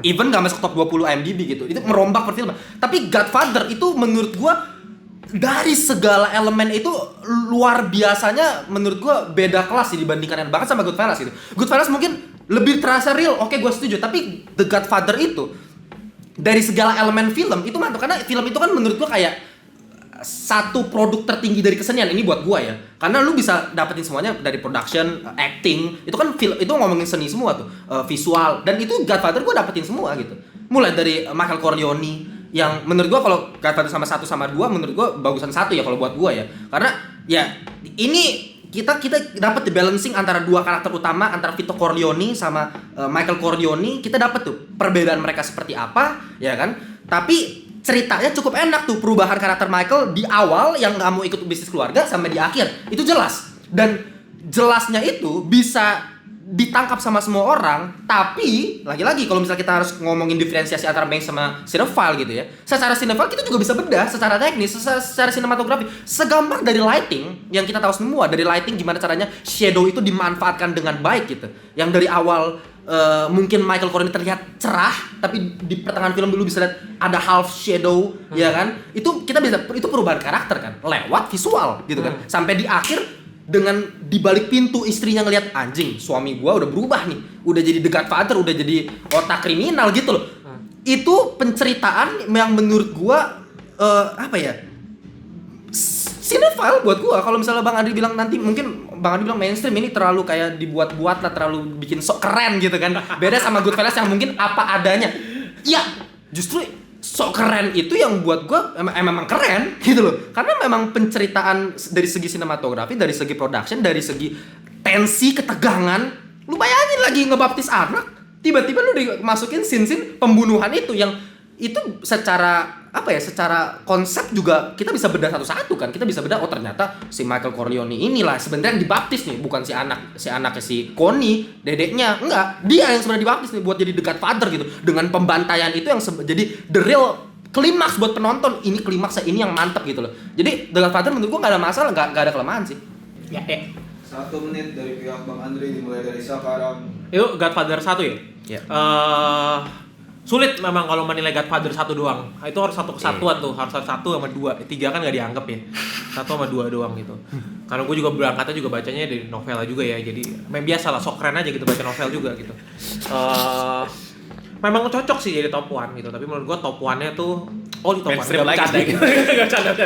even gak masuk top 20 IMDb gitu. Itu merombak perfilman. Tapi Godfather itu menurut gue dari segala elemen itu luar biasanya, menurut gue beda kelas sih dibandingkan bahkan sama Goodfellas gitu. Goodfellas mungkin lebih terasa real, oke gue setuju. Tapi The Godfather itu dari segala elemen film itu mantap, karena film itu kan menurut gue kayak satu produk tertinggi dari kesenian ini buat gua ya, karena lu bisa dapetin semuanya dari production, acting, itu kan film itu ngomongin seni semua tuh, visual, dan itu Godfather gua dapetin semua gitu, mulai dari Michael Corleone yang menurut gua kalau Godfather sama 1 sama 2 menurut gua bagusan 1 ya kalau buat gua ya, karena ya ini kita dapat the balancing antara dua karakter utama, antara Vito Corleone sama Michael Corleone, kita dapat tuh perbedaan mereka seperti apa ya kan, tapi ceritanya cukup enak tuh, perubahan karakter Michael di awal yang nggak mau ikut bisnis keluarga sampai di akhir itu jelas, dan jelasnya itu bisa ditangkap sama semua orang. Tapi lagi-lagi kalau misalnya kita harus ngomongin diferensiasi antara main sama cinephile gitu ya, secara cinephile kita juga bisa bedah secara teknis, secara sinematografi, segampang dari lighting yang kita tahu semua, dari lighting gimana caranya shadow itu dimanfaatkan dengan baik gitu, yang dari awal mungkin Michael Corleone terlihat cerah, tapi di pertengahan film dulu bisa lihat ada half shadow, ya kan? Itu kita bisa, itu perubahan karakter kan, lewat visual gitu kan. Sampai di akhir dengan di balik pintu istrinya ngelihat, anjing, suami gua udah berubah nih, udah jadi The Godfather, udah jadi otak kriminal gitu loh. Itu penceritaan yang menurut gua apa ya? Cinephile buat gua. Kalau misalnya Bang Andri bilang nanti, mungkin Bang Andri bilang mainstream ini terlalu kayak dibuat-buat lah, terlalu bikin sok keren gitu kan. Beda sama Goodfellas yang mungkin apa adanya. Ya, justru sok keren itu yang buat gua memang keren gitu loh. Karena memang penceritaan dari segi sinematografi, dari segi production, dari segi tensi, ketegangan. Lu bayangin lagi ngebaptis anak, tiba-tiba lu dimasukin scene-scene pembunuhan itu yang itu secara apa ya, secara konsep juga kita bisa bedah satu-satu kan. Kita bisa bedah, oh ternyata si Michael Corleone inilah sebenarnya yang dibaptis nih, bukan si anaknya si Connie, dedeknya. Enggak, dia yang sebenarnya dibaptis nih buat jadi The Godfather gitu. Dengan pembantaian itu yang jadi the real klimaks buat penonton. Ini klimaksnya, ini yang mantep gitu loh. Jadi The Godfather menurut gua enggak ada masalah, enggak ada kelemahan sih. Ya, 1 menit dari pihak Bang Andre dimulai dari sekarang. Itu Godfather 1 ya? Iya. Sulit memang kalau menilai Godfather 1 doang. Itu harus satu kesatuan tuh, harus 1 sama 2. 3 kan nggak dianggap ya. 1 sama 2 doang gitu. Karena gue juga berangkatnya juga bacanya dari novel juga ya. Jadi biasa lah, sok keren aja gitu baca novel juga gitu. Memang cocok sih jadi top 1 gitu. Tapi menurut gue top 1-nya tuh di top 1 Mainstream lagi. Enggak canda.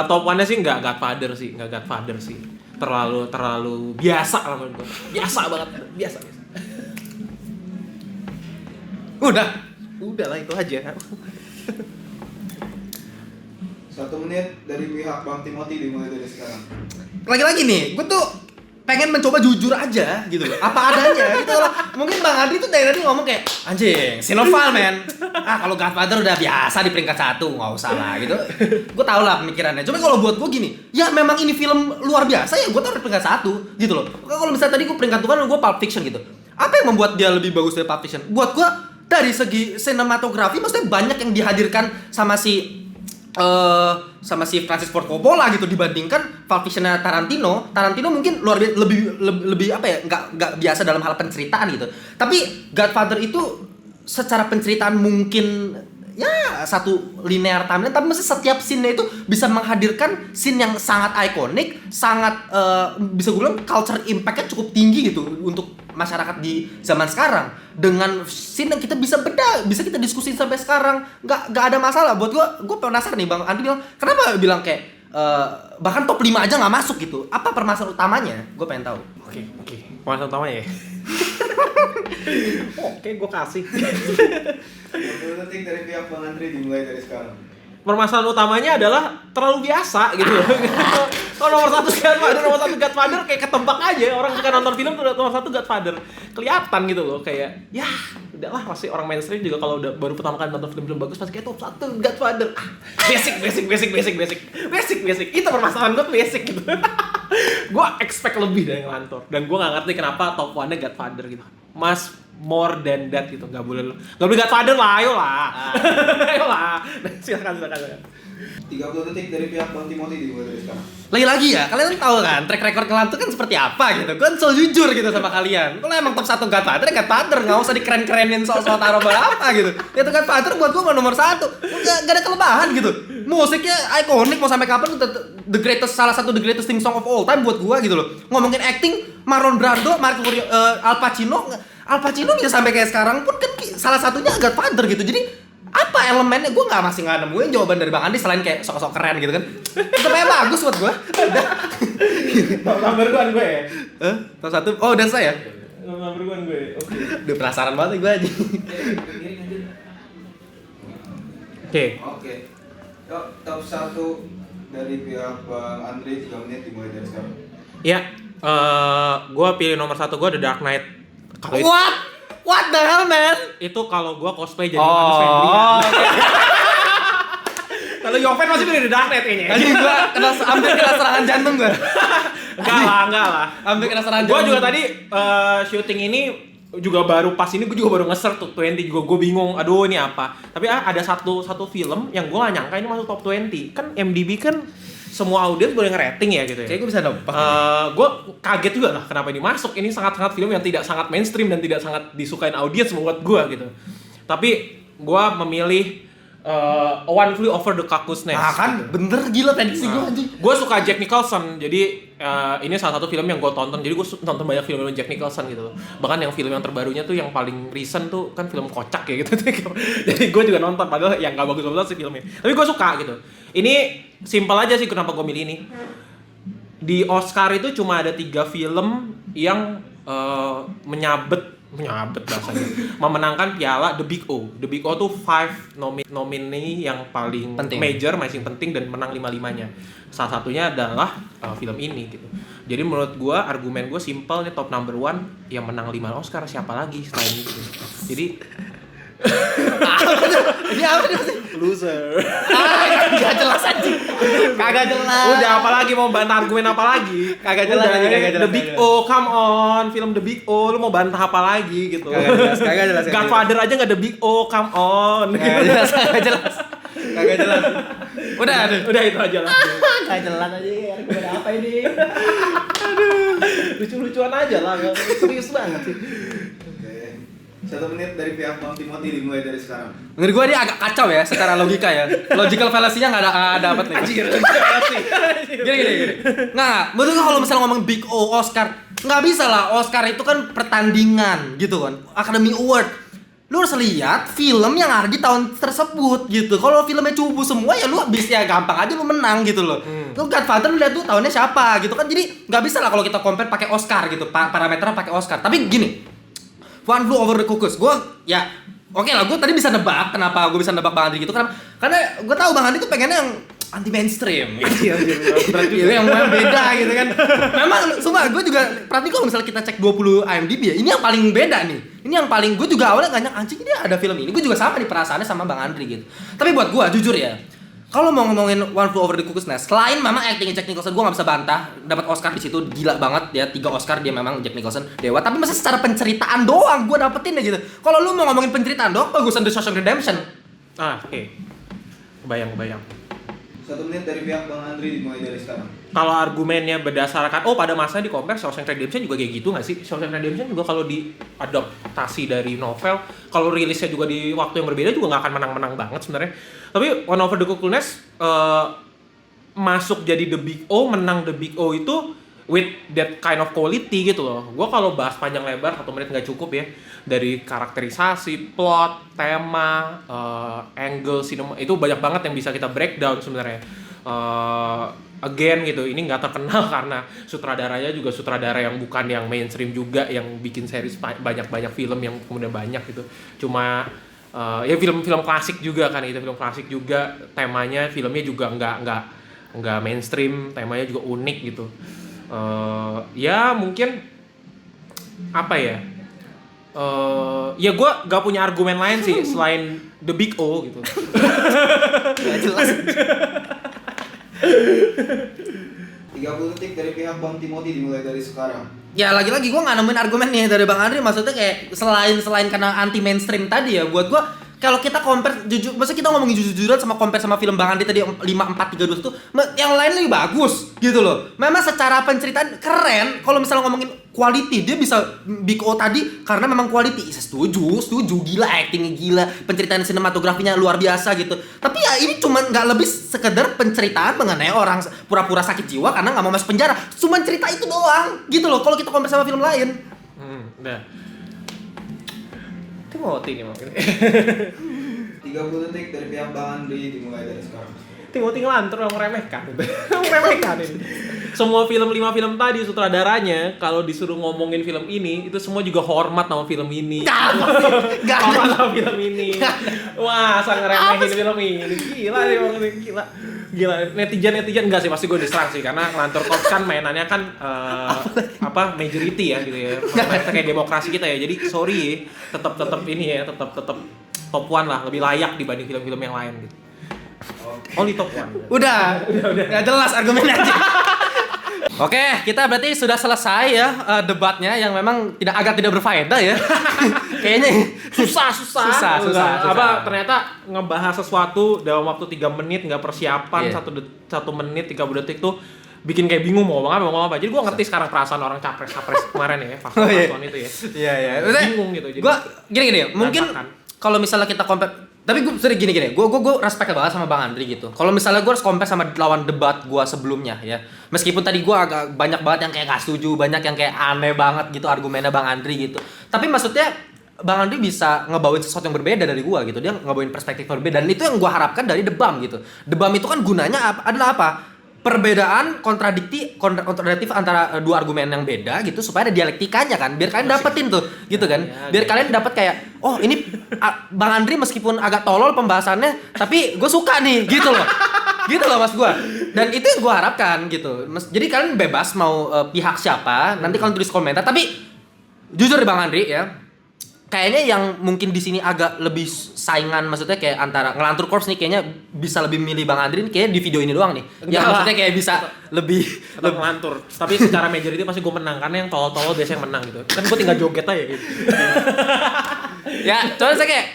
Top 1-nya sih enggak Godfather sih. Terlalu biasa lah menurut gue. Biasa banget. Biasa. Udah lah itu aja. 1 menit dari pihak Bang Timothy dimulai dari sekarang. Lagi-lagi nih, gue tuh pengen mencoba jujur aja gitu loh, apa adanya gitu loh. Mungkin Bang Adi tuh dari tadi ngomong kayak anjing, Sinoval men. Kalau Godfather udah biasa di peringkat 1, nggak usah lah gitu. Gue tau lah pemikirannya. Cuma kalau buat gue gini, ya memang ini film luar biasa ya, gue taruh di peringkat 1 gitu loh. Kalau misalnya tadi gue peringkat 2 kan gue Pulp Fiction gitu. Apa yang membuat dia lebih bagus dari Pulp Fiction? Buat gue dari segi sinematografi maksudnya banyak yang dihadirkan sama si Francis Ford Coppola gitu dibandingkan Pulp Fiction-nya Tarantino. Tarantino mungkin luar biasa lebih apa ya, nggak biasa dalam hal penceritaan gitu. Tapi Godfather itu secara penceritaan mungkin ya satu linear timeline, tapi mesti setiap scene-nya itu bisa menghadirkan scene yang sangat ikonik, sangat bisa gue bilang culture impact-nya cukup tinggi gitu untuk masyarakat di zaman sekarang. Dengan scene yang kita bisa bedah, bisa kita diskusin sampai sekarang, nggak ada masalah. Buat gue penasaran nih, Bang Andi bilang kenapa bilang kayak bahkan top 5 aja nggak masuk gitu. Apa permasalahan utamanya? Gue pengen tahu. Oke. Permasalahan utamanya ya. Oke, gue kasih. 20 detik dari pihak Bang Andre dimulai dari sekarang. Permasalahan utamanya adalah terlalu biasa gitu. Kalau nomor 1 Godfather kayak ketebak aja. Orang suka nonton film tuh nomor 1 Godfather. Kelihatan gitu loh, kayak ya udahlah, pasti orang mainstream juga kalau udah baru pertama kali nonton film bagus pasti kayak top 1 Godfather. Basic. Itu permasalahan gue, basic gitu. Gue expect lebih dari ngelantur, dan gue nggak ngerti kenapa top 1-nya Godfather gitu. More than that gitu, nggak boleh Godfather lah, ayolah. Silakan. 30 detik dari pihak Bang Timothy dimulai dari sekarang. Lagi-lagi ya, kalian tahu kan track record ngelantur kan seperti apa gitu. Gue selalu jujur gitu sama kalian. Kalau emang top 1 Godfather, nggak usah dikeren-kerenin soal taruh berapa gitu. Itu Godfather buat gue nomor 1. Gak ada kelemahan gitu. Musiknya ikonik mau sampai kapan, salah satu the greatest theme song of all time buat gue gitu loh. Ngomongin acting, Marlon Brando, Al Pacino bisa sampai kayak sekarang pun kan salah satunya Godfather gitu. Jadi apa elemennya, gue masih nggak nemuin jawaban dari Bang Andi selain kayak sok-sok keren gitu kan. Sebenarnya bagus buat gue. Number 1 gue ya. Top 1. Oh, udah saya. Number 1 gue. Oke. Udah penasaran banget gue aja. Oke. Top 1 dari pihak Bang Andre 3 menit dimulai dari sekarang. Ya, gue pilih nomor 1 gue The Dark Knight. What the hell, man? Itu kalau gue cosplay jadi Manus Fendrian. Kalau Yoven masih pilih The Dark Knight kayaknya. Anjing gue hampir kena serangan jantung gue. Enggak lah. Hampir kena serangan Gue jantung. juga tadi syuting ini juga baru pas ini gue juga baru nge-search top 20 juga, gue bingung, aduh ini apa. Tapi ada satu film yang gue gak nyangka ini masuk top 20. Kan MDB kan semua audiens boleh nge-rating ya gitu ya. Kayak gue bisa nebak. Gue kaget juga lah kenapa ini masuk. Ini sangat-sangat film yang tidak sangat mainstream dan tidak sangat disukain audiens buat gue gitu. Tapi gue memilih One Flew Over the Cuckoo's Nest. Nah kan gitu. bener gila prediksi gue anjing. Gue suka Jack Nicholson, jadi ini salah satu film yang gue tonton. Jadi gue nonton banyak film Jack Nicholson gitu. Bahkan yang film yang terbarunya tuh yang paling recent tuh kan film kocak ya gitu. Jadi gue juga nonton, padahal yang gak bagus-bagus sih filmnya. Tapi gue suka gitu. Ini simpel aja sih kenapa gue milih ini. Di Oscar itu cuma ada 3 film yang menyabet bahasanya, memenangkan piala The Big O. The Big O tuh 5 nominee yang paling penting. Major, masing penting, dan menang 5-5-nya. Salah satunya adalah film ini gitu. Jadi menurut gua, argumen gua simple nih, top number 1 yang menang 5 Oscar siapa lagi selain itu. Jadi Ini apa sih? Loser. Gak jelas anjing. Kagak jelas. Udah apalagi mau bantah argumen apa lagi? Kagak jelas Udah, anjing, kagak jelas. The Big O, come on, film The Big O, lu mau bantah apa lagi gitu? Kagak jelas. Godfather aja nggak The Big O, come on. Kagak jelas. Udah itu aja lah. Kagak jelas aja. Argumen apa ini? Lucu-lucuan aja lah, serius banget sih. Oke. 1 menit dari pihak Bang Timothy dimulai dari sekarang. Menurut gue dia agak kacau ya secara logika ya. Logical fallacy-nya nggak dapet nih. Gini. Nggak. Menurut gue kalau misalnya ngomong Big O, Oscar, nggak bisa lah. Oscar itu kan pertandingan gitu kan. Academy Award. Lu harus lihat film yang ada di tahun tersebut gitu. Kalau filmnya cubu semua ya lu bisa gampang aja lu menang gitu loh. Lu Godfather lu lihat tuh tahunnya siapa gitu kan. Jadi nggak bisa lah kalau kita compare pakai Oscar gitu. Parameternya pakai Oscar. Tapi gini. One Flew Over the Cuckoo's. Gue ya oke lah, gue tadi bisa nebak kenapa gue bisa nebak Bang Andri gitu karena gue tahu Bang Andri tuh pengennya yang anti mainstream gitu. Yang beda gitu kan. Memang sumpah gue juga perhati kalau misalnya kita cek 20 IMDb ya, ini yang paling beda nih. Ini yang paling gue juga awalnya nggak nyangka anjing ini ada film ini. Gue juga sama nih perasaannya sama Bang Andri gitu. Tapi buat gue jujur ya, kalau mau ngomongin One Flew Over the Cuckoo's Nest, selain memang acting Jack Nicholson, gue nggak bisa bantah, dapat Oscar di situ gila banget ya, 3 Oscar dia memang Jack Nicholson dewa. Tapi masa secara penceritaan doang gue dapetin ya gitu. Kalau lu mau ngomongin penceritaan doang, bagusan The Shawshank Redemption. Oke. Kebayang. 1 menit dari pihak Bang Andri dimulai dari sekarang. Kalau argumennya berdasarkan pada masa di compare Shawshank Redemption juga kayak gitu nggak sih? Shawshank Redemption juga kalau diadaptasi dari novel, kalau rilisnya juga di waktu yang berbeda juga nggak akan menang-menang banget sebenarnya. Tapi One Over the Cuckoo's Nest masuk jadi The Big O, menang The Big O itu with that kind of quality gitu loh. Gue kalau bahas panjang lebar 1 menit nggak cukup ya. Dari karakterisasi, plot, tema, angle, cinema, itu banyak banget yang bisa kita breakdown sebenarnya. Again gitu, ini nggak terkenal karena sutradaranya juga sutradara yang bukan yang mainstream juga, yang bikin series banyak film yang kemudian banyak gitu. Cuma ya film-film klasik juga kan, itu film klasik juga, temanya filmnya juga nggak mainstream, temanya juga unik gitu. Ya mungkin apa ya? Ya gue gak punya argumen lain sih selain The Big O gitu. Gak jelas. 30 detik dari pihak Bang Timothy dimulai dari sekarang. Ya lagi-lagi gue nggak nemuin argumen nih dari Bang Andri, maksudnya kayak selain karena anti mainstream tadi ya, buat gue kalau kita compare jujur, maksudnya kita ngomongin jujur-jujuran sama compare sama film Bang Andri tadi 5, 4, 3, 2 itu yang lain lebih bagus gitu loh. Memang secara penceritaan keren, kalau misalnya ngomongin quality dia bisa Big O tadi karena memang quality. Setuju, gila actingnya gila, penceritaan sinematografinya luar biasa gitu. Tapi ya ini cuma nggak lebih sekedar penceritaan mengenai orang pura-pura sakit jiwa karena nggak mau masuk penjara. Cuma cerita itu doang gitu loh. Kalau kita compare sama film lain. Udah. Timothy nih mungkin. 30 detik dari pihak Bang Andri dimulai dari sekarang. Timothy ngelantur yang meremehkan. Meremehkan ini. Semua 5 film tadi sutradaranya kalau disuruh ngomongin film ini itu semua juga hormat sama film ini. Gak hormat sama film ini. Wah, sangat ngeremehin film ini. Gila nih Bang, gila. Netizen enggak sih, pasti gue diserang sih karena ngelantur Cops kan mainannya kan majority ya gitu ya. Kayak demokrasi kita ya. Jadi sorry tetap ini ya, tetap top 1 lah, lebih layak dibanding film-film yang lain gitu. Only top 1. Udah. Gak jelas argumennya aja. Oke, kita berarti sudah selesai ya debatnya yang memang agak tidak berfaedah ya. Kayaknya susah. Ternyata ngebahas sesuatu dalam waktu 3 menit nggak persiapan, 1 menit 30 detik tuh bikin kayak bingung mau ngomong apa. Jadi gue ngerti sekarang perasaan orang capres kemarin ya, paslon itu ya. Iya. Bingung gitu. Jadi gue gini, mungkin kalau misalnya kita compare, tapi gue sering gini, gue respect banget sama Bang Andri gitu. Kalau misalnya gue harus compare sama lawan debat gue sebelumnya ya, meskipun tadi gue agak banyak banget yang kayak gak setuju, banyak yang kayak aneh banget gitu argumennya Bang Andri gitu. Tapi maksudnya Bang Andri bisa ngebawain sesuatu yang berbeda dari gue gitu, dia ngebawain perspektif berbeda, dan itu yang gue harapkan dari debam gitu. Debam itu kan gunanya adalah apa? Perbedaan kontradiktif antara 2 argumen yang beda gitu supaya ada dialektikanya kan, biar kalian dapetin tuh gitu kan, biar kalian dapat kayak oh ini Bang Andri meskipun agak tolol pembahasannya tapi gue suka nih gitu loh mas gue, dan itu yang gue harapkan gitu. Jadi kalian bebas mau pihak siapa, nanti kalian tulis komentar, tapi jujur Bang Andri ya, kayaknya yang mungkin di sini agak lebih saingan, maksudnya kayak antara Ngelantur Corps nih kayaknya bisa lebih milih Bang Andri nih, kayaknya di video ini doang nih. Enggak Yang lah. maksudnya kayak bisa lebih Tetap ngelantur. Tapi secara majority pasti gue menang karena yang tolol-tolol biasanya yang menang gitu. Kan gue tinggal joget aja gitu. ya, coba saya kayak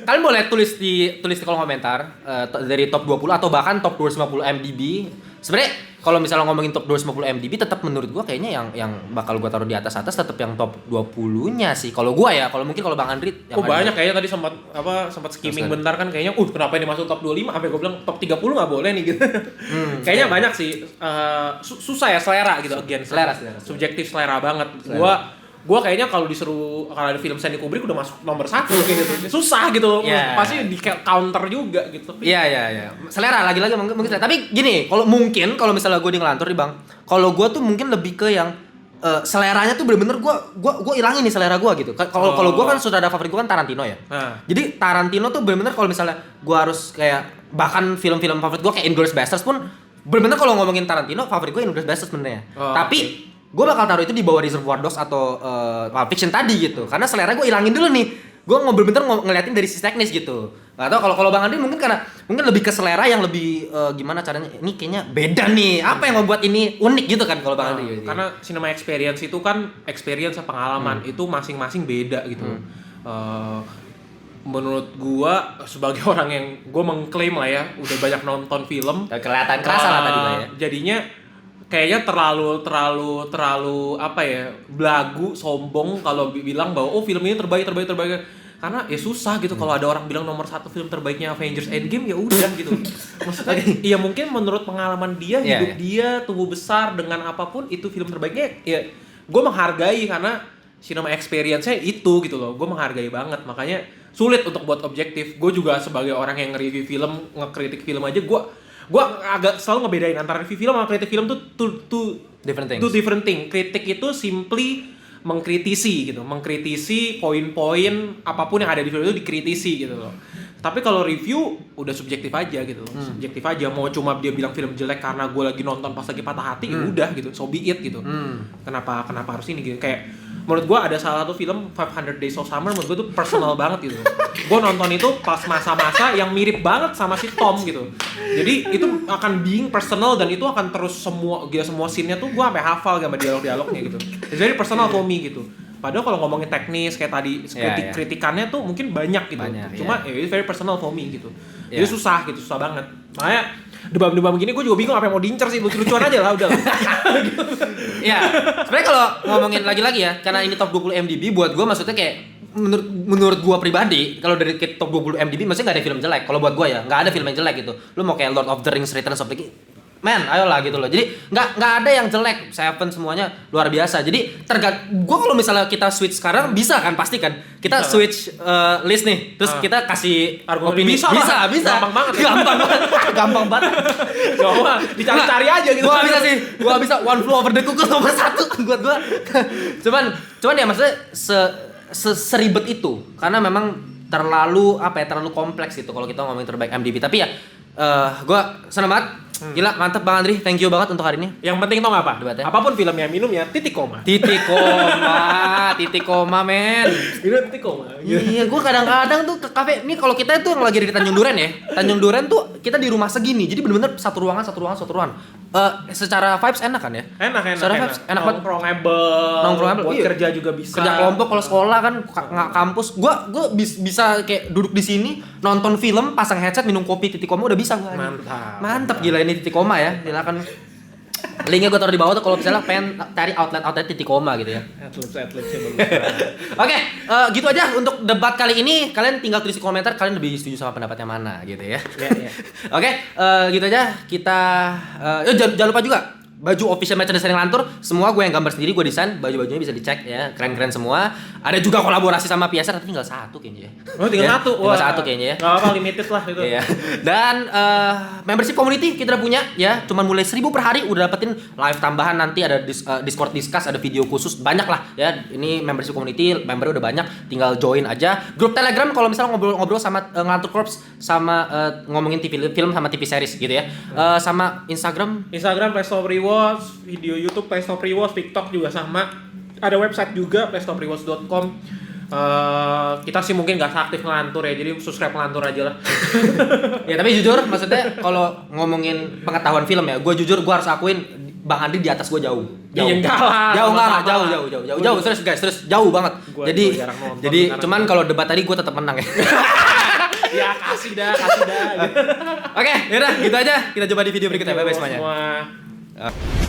kalian boleh tulis di kolom komentar dari top 20 atau bahkan top 250 MDB. Sebenarnya kalau misalnya ngomongin top 250 MDB tetap menurut gua kayaknya yang bakal gua taruh di atas tetap yang top 20-nya sih. Kalau gua ya, kalau mungkin kalau Bang Andri yang Banyak kayaknya tadi sempat skimming bentar kan kayaknya kenapa ini masuk top 25 sampai gue bilang top 30 enggak boleh nih gitu. Kayaknya banyak sih susah ya selera gitu again. Selera. Subjektif selera banget. Gua kayaknya kalau ada film Stanley Kubrick udah masuk nomor 1 kayak gitu. Susah gitu. Yeah. Pasti di counter juga gitu. Iya. Selera lagi-lagi mungkin selera. Tapi gini, kalau misalnya gue di ngelantur nih Bang, kalau gue tuh mungkin lebih ke yang seleranya tuh bener-bener gue ilangin nih selera gue gitu. Kalau gue kan sutradara favorit gue kan Tarantino ya. Jadi Tarantino tuh bener-bener kalau misalnya gue harus kayak bahkan film-film favorit gue kayak Inglourious Basterds pun bener-bener kalau ngomongin Tarantino favorit gue Inglourious Basterds sebenarnya. Tapi gue bakal taruh itu di bawah Reservoir Dogs atau Pulp Fiction tadi gitu, karena selera gue ilangin dulu nih. Gue bener-bener ngeliatin dari sisi teknis gitu. Gak tau kalau Bang Andri mungkin lebih ke selera yang lebih gimana caranya, ini kayaknya beda nih, apa yang membuat ini unik gitu kan kalau Bang Andri. Karena cinema experience itu kan experience pengalaman itu masing-masing beda gitu. Menurut gua sebagai orang yang gua mengklaim lah ya udah banyak nonton film, Kelihatan kerasa lah tadi lah ya. Jadinya kayaknya terlalu apa ya, belagu, sombong kalau bilang bahwa film ini terbaik. Karena ya susah gitu kalau ada orang bilang nomor 1 film terbaiknya Avengers Endgame, ya udah gitu. Maksudnya iya mungkin menurut pengalaman dia, hidup dia, tumbuh besar dengan apapun itu film terbaiknya, ya gue menghargai karena cinema experience-nya itu gitu loh. Gue menghargai banget, makanya sulit untuk buat objektif. Gue juga sebagai orang yang nge-review film, ngekritik film aja, gue agak selalu ngebedain antara review film sama kritik film tuh two different thing. Kritik itu simply mengkritisi gitu, mengkritisi poin-poin apapun yang ada di film itu dikritisi gitu loh. Tapi kalau review udah subjektif aja gitu loh. Subjektif aja, mau cuma dia bilang film jelek karena gue lagi nonton pas lagi patah hati, ya udah gitu, so be it gitu. Kenapa harus ini gitu, kayak menurut gue ada salah satu film 500 Days of Summer, menurut gue tuh personal banget gitu. Gue nonton itu pas masa-masa yang mirip banget sama si Tom gitu. Jadi itu akan being personal dan itu akan terus semua scene-nya tuh gue sampai hafal sama dialog-dialognya gitu. It's very personal for me gitu. Padahal kalau ngomongin teknis kayak tadi kritikannya tuh mungkin banyak gitu. Cuma it's very personal for me gitu. Jadi susah banget. Makanya debam-debam gini gue juga bingung apa yang mau diincer sih, lucu-lucuan aja lah udah. Iya. Sebenarnya kalau ngomongin lagi-lagi ya, karena ini top 20 MDB buat gue maksudnya kayak menurut gue pribadi, kalau dari top 20 MDB maksudnya nggak ada film jelek. Kalau buat gue ya, nggak ada film yang jelek gitu. Lu mau kayak Lord of the Rings, Returns of the King, ayolah gitu loh. Jadi nggak ada yang jelek, Seven semuanya luar biasa. Jadi gue kalau misalnya kita switch sekarang bisa kan, pasti kan kita switch list nih, terus kita kasih argumen. bisa. Gampang banget. Gampang banget. Coba dicari-cari aja gitu. Gua bisa One Flew Over the Cuckoo nomor 1 buat gua. Cuman ya maksudnya seribet itu karena memang terlalu kompleks gitu kalau kita ngomongin terbaik MDB. Tapi ya gua senang banget. Gila, mantep Bang Andri. Thank you banget untuk hari ini. Yang penting tau gak apa? Debatnya. Apapun filmnya, minumnya titik koma, men. Minum titik koma. Iya, gue kadang-kadang tuh ke kafe. Nih kalau kita tuh yang lagi di Tanjung Duren ya. Tanjung Duren tuh kita di rumah segini. Jadi bener-bener satu ruangan. Secara vibes enak kan ya? Enak. Vibes enak banget. Nongkrongable. Buat Iya. kerja juga bisa. Kerja kelompok kalau sekolah kan kampus. Gue bisa kayak duduk di sini nonton film, pasang headset, minum kopi titik koma udah bisa gue. Mantap gila ini titik koma ya. Silakan. Linknya gue taruh di bawah tuh kalau misalnya pengen cari outlet titik koma gitu ya. Oke, gitu aja untuk debat kali ini. Kalian tinggal tulis di komentar kalian lebih setuju sama pendapatnya mana gitu ya. Oke, gitu aja kita. Jangan lupa juga baju official merchandise Ngelantur semua gue yang gambar sendiri, gue desain. Baju-bajunya bisa dicek ya, keren-keren semua. Ada juga kolaborasi sama PSR, tapi tinggal satu kayaknya ya. Tinggal satu. Tinggal satu kayaknya ya. Gak apa-apa, limited lah itu. Iya. Dan membership community kita udah punya ya, cuman mulai 1.000 per hari udah dapetin live tambahan, nanti ada Discord discuss, ada video khusus, banyak lah ya. Ini membership community, membernya udah banyak, tinggal join aja. Grup Telegram kalau misalnya ngobrol-ngobrol sama Ngelantur Corps, sama ngomongin film sama TV series gitu ya. Sama Instagram Playstop Rewards, video YouTube Playstop Rewards, TikTok juga sama. Ada website juga playstoprewards.com. Kita sih mungkin gak aktif ngelantur ya, jadi subscribe ngelantur aja lah. Ya tapi jujur maksudnya kalau ngomongin pengetahuan film ya, gue jujur gue harus akuin Bang Andi di atas gue jauh. Iya enggak lah. Jauh sama-sama enggak, lah. jauh terus guys, terus jauh banget. Gua jadi jarang nonton sekarang. cuman kalau debat tadi gue tetap menang ya. Ya kasih dah. Oke, yaudah gitu aja. Kita coba di video berikutnya. Bye bye semuanya. Semua.